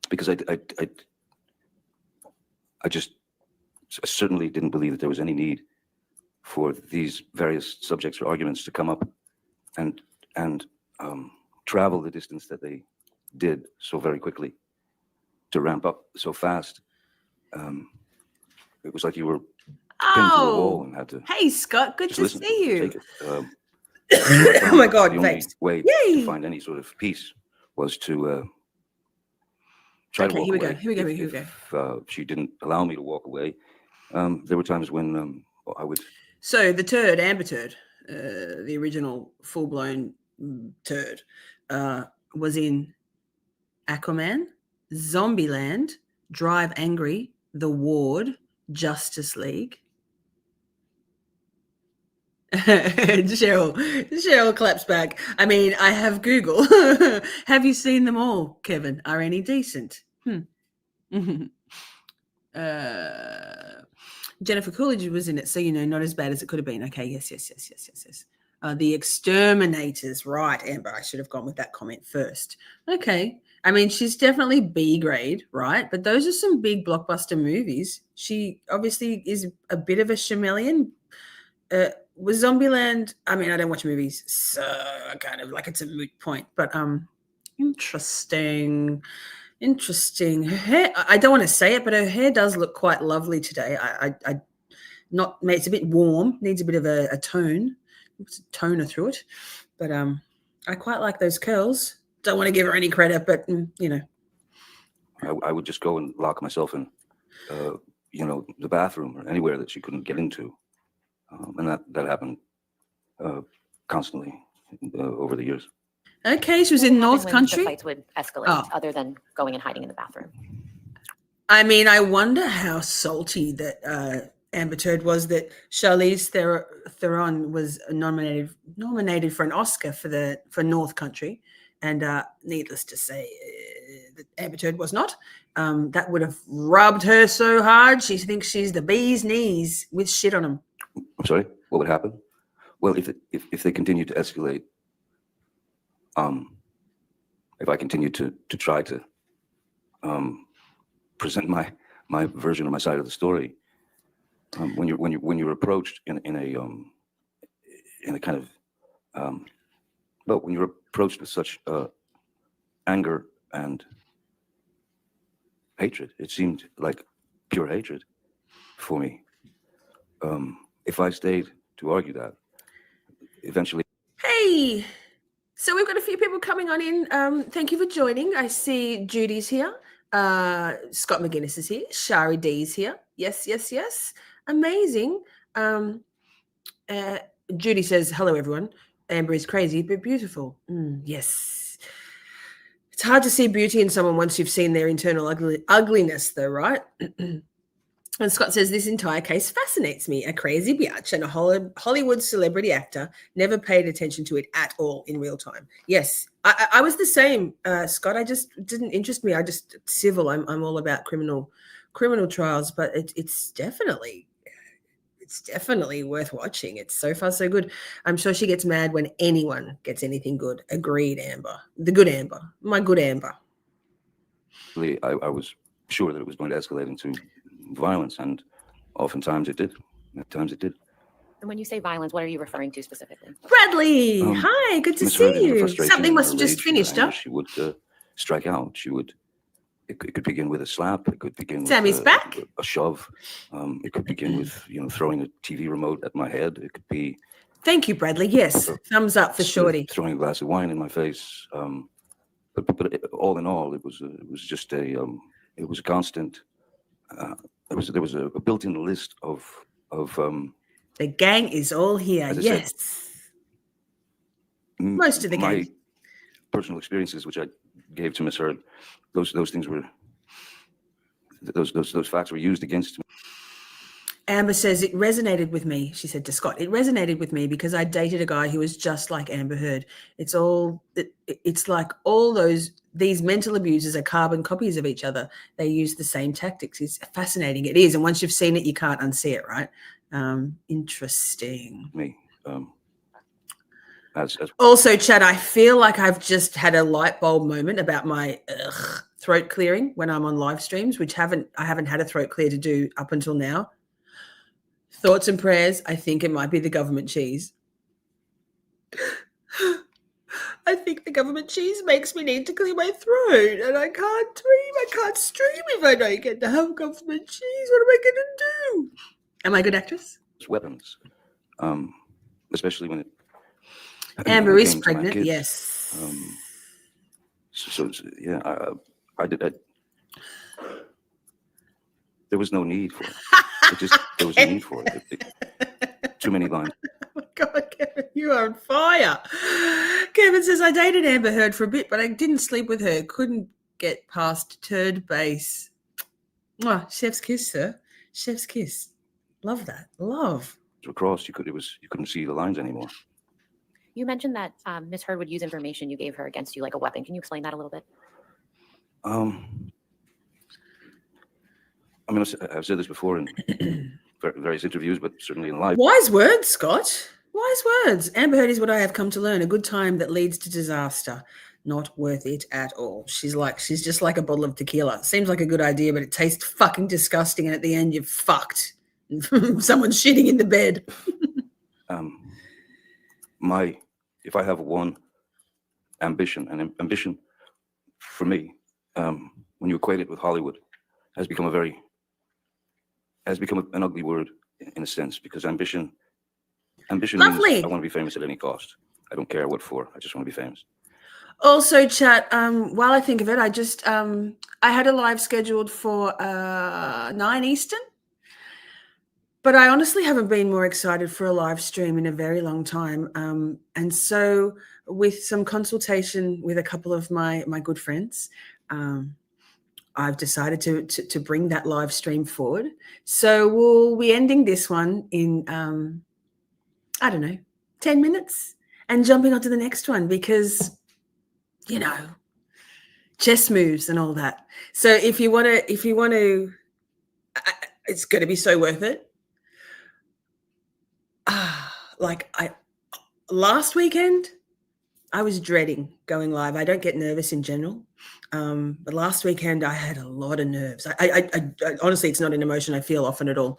Because I certainly didn't believe that there was any need for these various subjects or arguments to come up and travel the distance that they did so very quickly, to ramp up so fast. It was like you were pinned to a wall and had to. Hey, Scott, good to listen see you. take it. Oh my God, the only thanks. way Yay. to find any sort of peace was to try to walk Here we away. go. Here we go. If she didn't allow me to walk away, there were times when I would. So the turd, Amber Turd, the original full-blown turd, was in Aquaman, Zombieland, Drive Angry, The Ward, Justice League. Cheryl claps back. I mean, I have Google. Have you seen them all, Kevin? Are any decent? Jennifer Coolidge was in it, so not as bad as it could have been. Okay, yes. The Exterminators, right, Amber? I should have gone with that comment first. Okay, I mean, she's definitely B grade, right? But those are some big blockbuster movies. She obviously is a bit of a chameleon. Was Zombieland? I mean, I don't watch movies, so kind of like it's a moot point. But interesting. Her hair, I don't want to say it, but her hair does look quite lovely today. It's a bit warm, needs a bit of a tone, toner through it. But I quite like those curls. don't want to give her any credit, but you know. I would just go and lock myself in, you know, the bathroom or anywhere that she couldn't get into. And that happened constantly over the years. Okay, she was in North When Country. the fights would escalate, Oh. other than going and hiding in the bathroom. I mean, I wonder how salty that Amber Turd was that Charlize Theron was nominated for an Oscar for North Country, and needless to say, that Amber Turd was not. That would have rubbed her so hard. She thinks she's the bee's knees with shit on them. I'm sorry, what would happen? Well, if they continue to escalate, if I continue to try to present my version or my side of the story, when you're approached in a kind of well, when you're approached with such anger and hatred, it seemed like pure hatred for me. If I stayed to argue that, eventually. Hey, so we've got a few people coming on in. Thank you for joining. I see Judy's here. Scott McGuinness is here. Shari D's here. Yes. Amazing. Judy says, hello, everyone. Amber is crazy, but beautiful. Yes. It's hard to see beauty in someone once you've seen their internal ugliness, though, right? And Scott says, this entire case fascinates me. A crazy biatch and a Hollywood celebrity actor never paid attention to it at all in real time. Yes, I was the same, Scott. I just didn't interest me. I just civil. I'm all about criminal trials, but it's definitely worth watching. It's so far so good. I'm sure she gets mad when anyone gets anything good. Agreed, Amber. The good Amber. My good Amber. I was sure that it was going to escalate into violence, and oftentimes it did. At times it did. And when you say violence, what are you referring to specifically? Bradley, hi, good to misheard see in her you. frustration Something and must her have just rage, finished her up. anger, she would strike out. It could begin with a slap. It could begin Sammy's with back. a shove. It could begin with throwing a TV remote at my head. It could be Thank you, Bradley. Yes, thumbs up for Shorty. throwing a glass of wine in my face. But all in all, it was just a constant. There was a built-in list of The gang is all here. As I Yes. Most of the my gang. personal experiences, which I gave to Miss Heard. Those things were those facts were used against me. Amber says it resonated with me. She said to Scott, it resonated with me because I dated a guy who was just like Amber Heard. It's like all these mental abusers are carbon copies of each other. They use the same tactics. It's fascinating. It is. And once you've seen it, you can't unsee it, right? Interesting. Me. Also, Chad, I feel like I've just had a light bulb moment about my throat clearing when I'm on live streams, which I haven't had a throat clear to do up until now. Thoughts and prayers. I think it might be the government cheese. I think the government cheese makes me need to clear my throat, and I can't stream. I can't stream if I don't get to have government cheese. What am I going to do? Am I a good actress? Weapons, especially when it. Amber when it is came to my pregnant. kids. Yes. So yeah, I did. There was no need for it. There was a need for it. Too many lines. Oh my God, Kevin, you are on fire. Kevin says, I dated Amber Heard for a bit, but I didn't sleep with her. Couldn't get past turd base. Oh, chef's kiss, sir. Chef's kiss. Love that. Love. Across, you couldn't see the lines anymore. You mentioned that Miss Heard would use information you gave her against you like a weapon. Can you explain that a little bit? I mean, I've said this before in various interviews, but certainly in life. Wise words, Scott. Wise words. Amber Heard is what I have come to learn. A good time that leads to disaster. Not worth it at all. She's just like a bottle of tequila. Seems like a good idea, but it tastes fucking disgusting. And at the end, you're fucked. Someone's shitting in the bed. If I have one ambition, and ambition for me, when you equate it with Hollywood, has become an ugly word in a sense, because ambition Lovely. means I want to be famous at any cost. I don't care what for. I just want to be famous. Also, chat, while I think of it, I just I had a live scheduled for 9 Eastern, but I honestly haven't been more excited for a live stream in a very long time. And so, with some consultation with a couple of my good friends, I've decided to bring that live stream forward. So we'll be ending this one in I don't know, 10 minutes, and jumping onto the next one because, you know, chess moves and all that. So if you want to, it's going to be so worth it. Last weekend, I was dreading going live. I don't get nervous in general. But last weekend I had a lot of nerves. I honestly, it's not an emotion I feel often at all.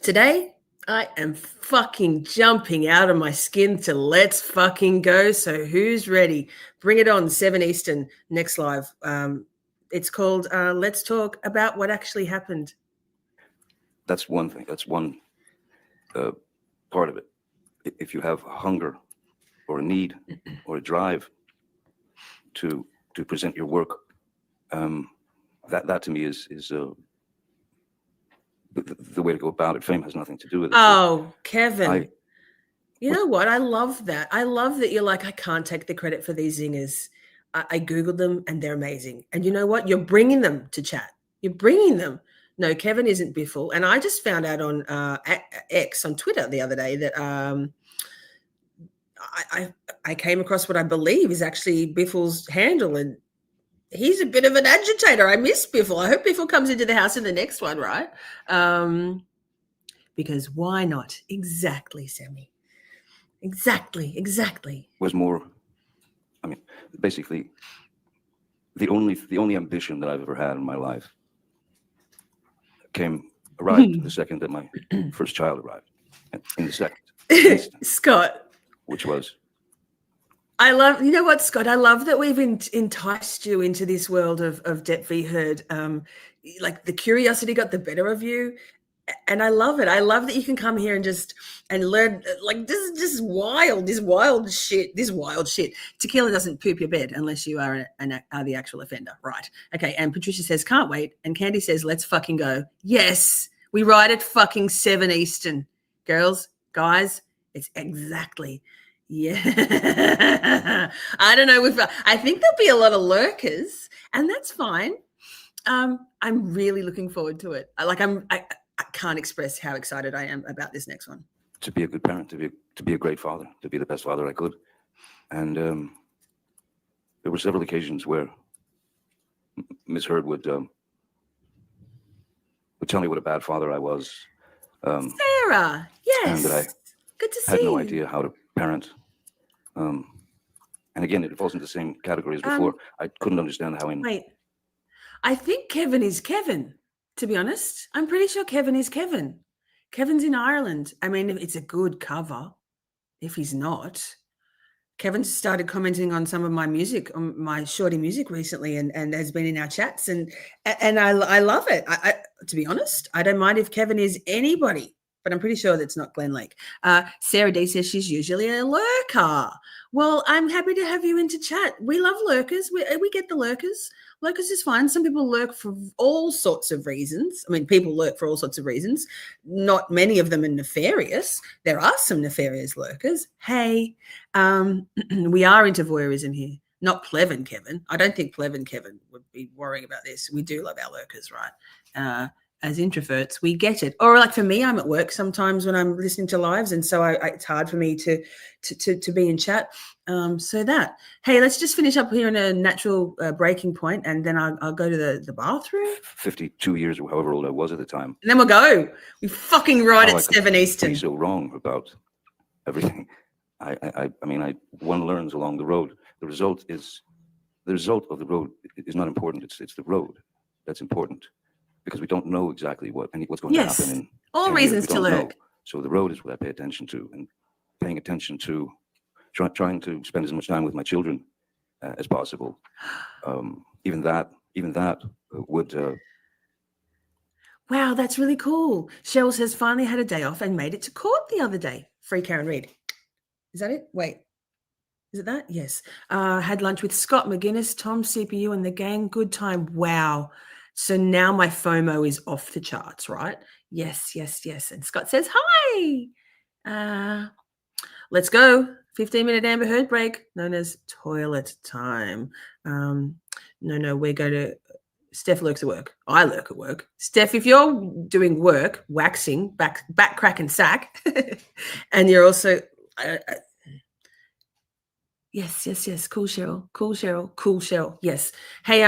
Today I am fucking jumping out of my skin to let's fucking go. So who's ready? Bring it on. 7 Eastern, next live. It's called Let's Talk About What Actually Happened. That's one thing. That's one part of it. If you have a hunger or a need or a drive to present your work, that to me is the way to go about it. Fame has nothing to do with it. Oh, Kevin. You know what? I love that. I love that you're like, I can't take the credit for these zingers. I Googled them and they're amazing. And you know what? You're bringing them to chat. You're bringing them. No, Kevin isn't Biffle. And I just found out on X on Twitter the other day that I came across what I believe is actually Biffle's handle. And he's a bit of an agitator. I miss Biffle. I hope Biffle comes into the house in the next one, right? Because why not? Exactly, Sammy. Exactly. Was more, I mean, basically, the only ambition that I've ever had in my life arrived the second that my first child arrived. In the second instant, Scott. which was, You know what, Scott? I love that we've enticed you into this world of Depp v. Heard. Like the curiosity got the better of you. And I love it. I love that you can come here and learn. Like this is just wild. This wild shit. Tequila doesn't poop your bed unless you are the actual offender, right? Okay. And Patricia says can't wait, and Candy says let's fucking go. Yes, we ride at fucking 7 Eastern, girls, guys. It's exactly. Yeah. I don't know. I think there'll be a lot of lurkers, and that's fine. I'm really looking forward to it. I can't express how excited I am about this next one. to be a good parent, to be a great father, to be the best father I could. And there were several occasions where Miss Heard would tell me what a bad father I was. Sarah, yes. And that I good to see had no you. idea how to parent. And again, it falls into the same category as before. I couldn't understand how Wait, I think Kevin is Kevin, to be honest. I'm pretty sure Kevin is Kevin. Kevin's in Ireland. I mean, it's a good cover. If he's not, Kevin started commenting on some of my music, on my Shorty music recently, and has been in our chats, and I love it. I to be honest, I don't mind if Kevin is anybody, but I'm pretty sure that's not Glen Lake. Sarah D says she's usually a lurker. Well, I'm happy to have you into chat. We love lurkers. We get the lurkers. Lurkers is fine. Some people lurk for all sorts of reasons. I mean, people lurk for all sorts of reasons. Not many of them are nefarious. There are some nefarious lurkers. Hey, we are into voyeurism here. Not Plevin Kevin. I don't think Plevin Kevin would be worrying about this. We do love our lurkers, right? As introverts, we get it. Or like for me, I'm at work sometimes when I'm listening to lives, and so it's hard for me to be in chat. So that. Hey, let's just finish up here in a natural breaking point, and then I'll go to the bathroom. 52 years or however old I was at the time. And then we'll go. We fucking ride How at I could 7 be Eastern. so wrong about everything. I mean, one learns along the road. The result of the road is not important. It's the road that's important, because we don't know exactly what's going to happen. In All 10 reasons years. We to don't know. lurk. So the road is what I pay attention to, and paying attention to trying to spend as much time with my children as possible. Even that would. Wow, that's really cool. Cheryl says finally had a day off and made it to court the other day. Free Karen Reid. Is that it? Wait. Is it that? Yes. Had lunch with Scott McGuinness, Tom CPU, and the gang. Good time. Wow. So now my FOMO is off the charts, right? Yes, yes, yes. And Scott says, hi. Let's go. 15-minute Amber Heard break, known as toilet time. No, we're going to... Steph lurks at work. I lurk at work. Steph, if you're doing work, waxing, back crack and sack, and you're also... Yes. Cool, Cheryl. Yes. Hey,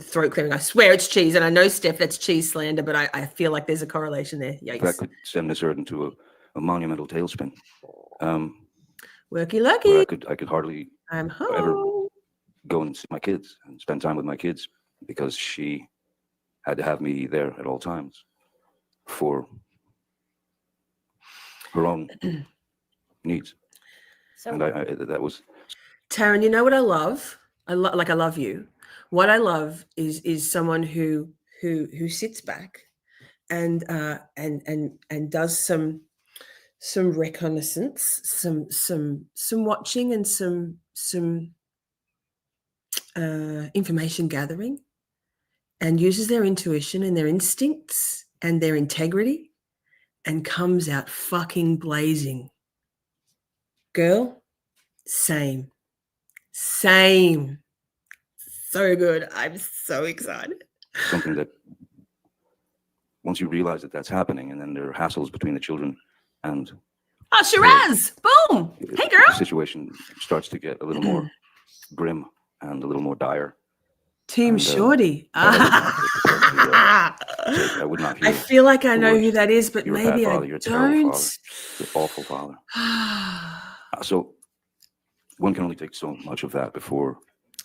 throat clearing. I swear it's cheese, and I know, Steph, that's cheese slander, but I feel like there's a correlation there. Yikes. That could send this earth into a monumental tailspin. Worky Where lurky. I could hardly I'm ever home. go and see my kids and spend time with my kids because she had to have me there at all times for her own needs. So And I that was Taryn, you know what I love? I love you. What I love is someone who sits back and does some reconnaissance, some watching, and some information gathering, and uses their intuition and their instincts and their integrity, and comes out fucking blazing. Girl, same. So good. I'm so excited. something that once you realize that that's happening, and then there are hassles between the children and Oh, Shiraz! Boom! Hey, the girl! situation starts to get a little more grim and a little more dire. Team And, Shorty. I would not hear I feel like I know words. who that is, but You're a maybe bad I father, you're a terrible don't. father, you're an awful father. So one can only take so much of that before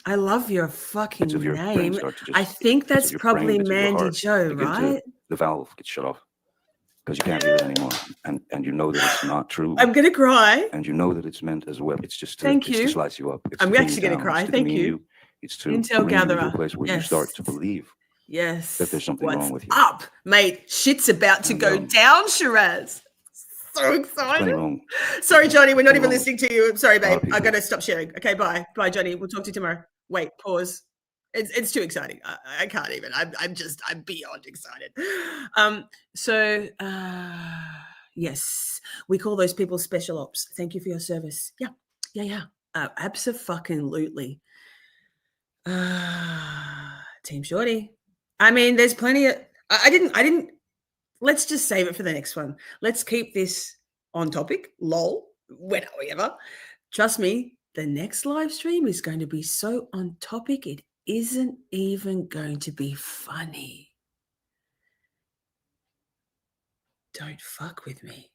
I love your fucking bits of your brain name. start to just I think bits of that's your probably brain, bits of your Mandy heart Joe, begin to- right? the valve gets shut off because you can't hear it anymore, and you know that it's not true. I'm gonna cry. And you know that it's meant as a weapon. It's just to, Thank it's you. to slice you up. It's I'm to bring actually you gonna down, cry. It's to Thank demean you. It's to Intel bring you to gatherer. a place where you Yes. start to believe Yes. that there's something What's wrong with you. up, mate? Shit's about to And, go down, Shiraz. So Plenty excited. wrong. Sorry, Johnny, we're not Plenty even wrong listening to you. I'm sorry, a lot of babe. I people. gotta stop sharing. Okay, bye. Bye, Johnny. We'll talk to you tomorrow. Wait, pause. It's too exciting. I can't even. I'm beyond excited. Yes, we call those people special ops. Thank you for your service. Yeah. Abso-fucking-lutely. Team Shorty. I mean, there's plenty of. I didn't. Let's just save it for the next one. Let's keep this on topic. Lol. When are we ever? Trust me, the next live stream is going to be so on topic, it isn't even going to be funny. Don't fuck with me.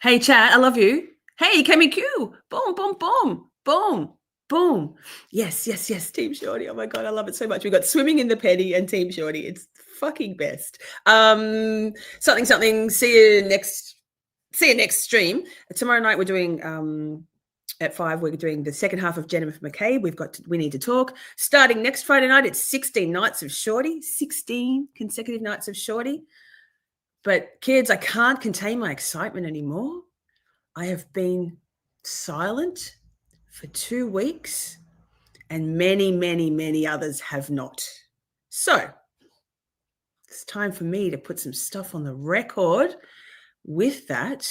Hey, chat, I love you. Hey, KMQ. Boom, boom, boom, boom, boom. Yes. Team Shorty. Oh my God, I love it so much. We've got Swimming in the Petty and Team Shorty. It's fucking best. Something. See you next stream. Tomorrow night we're doing at 5, we're doing the second half of Jennifer McCabe. We need to talk. Starting next Friday night, it's 16 nights of Shorty, 16 consecutive nights of Shorty. But kids, I can't contain my excitement anymore. I have been silent for 2 weeks, and many others have not. So it's time for me to put some stuff on the record. With that,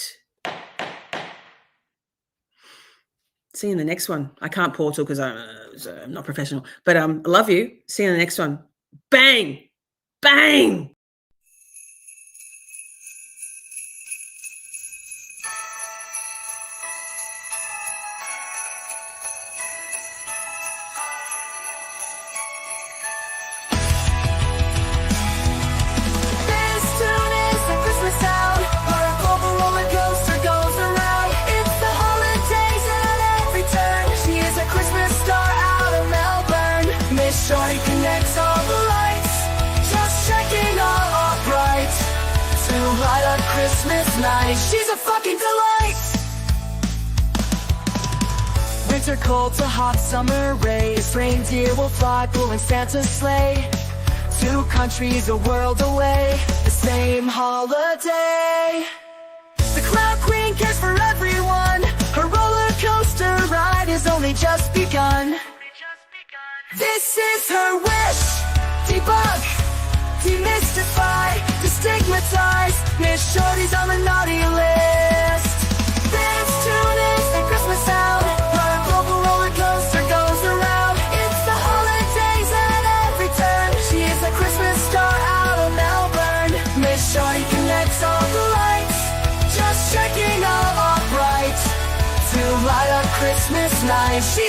see you in the next one. I can't portal because I'm not professional, but I love you. See you in the next one. Bang, bang. This tune is the Christmas sound, where a global roller coaster goes around. It's the holidays at every turn. She is a Christmas star out of Melbourne. Miss Shorty connects all the lights, just checking all upright to light up Christmas night. She's a fucking delight. Winter cold to hot summer rays, reindeer will fly, pulling Santa's sleigh. 2 countries, a world away, the same holiday. The Cloud Queen cares for everyone, her roller coaster just begun. This is her wish. Debunk, demystify, destigmatize. Miss Shorty's on the naughty list. This tune is the Christmas sound. Her global roller coaster goes around. It's the holidays at every turn. She is a Christmas star out of Melbourne. Miss Shorty connects all the lights, just checking all bright to light up Christmas night. She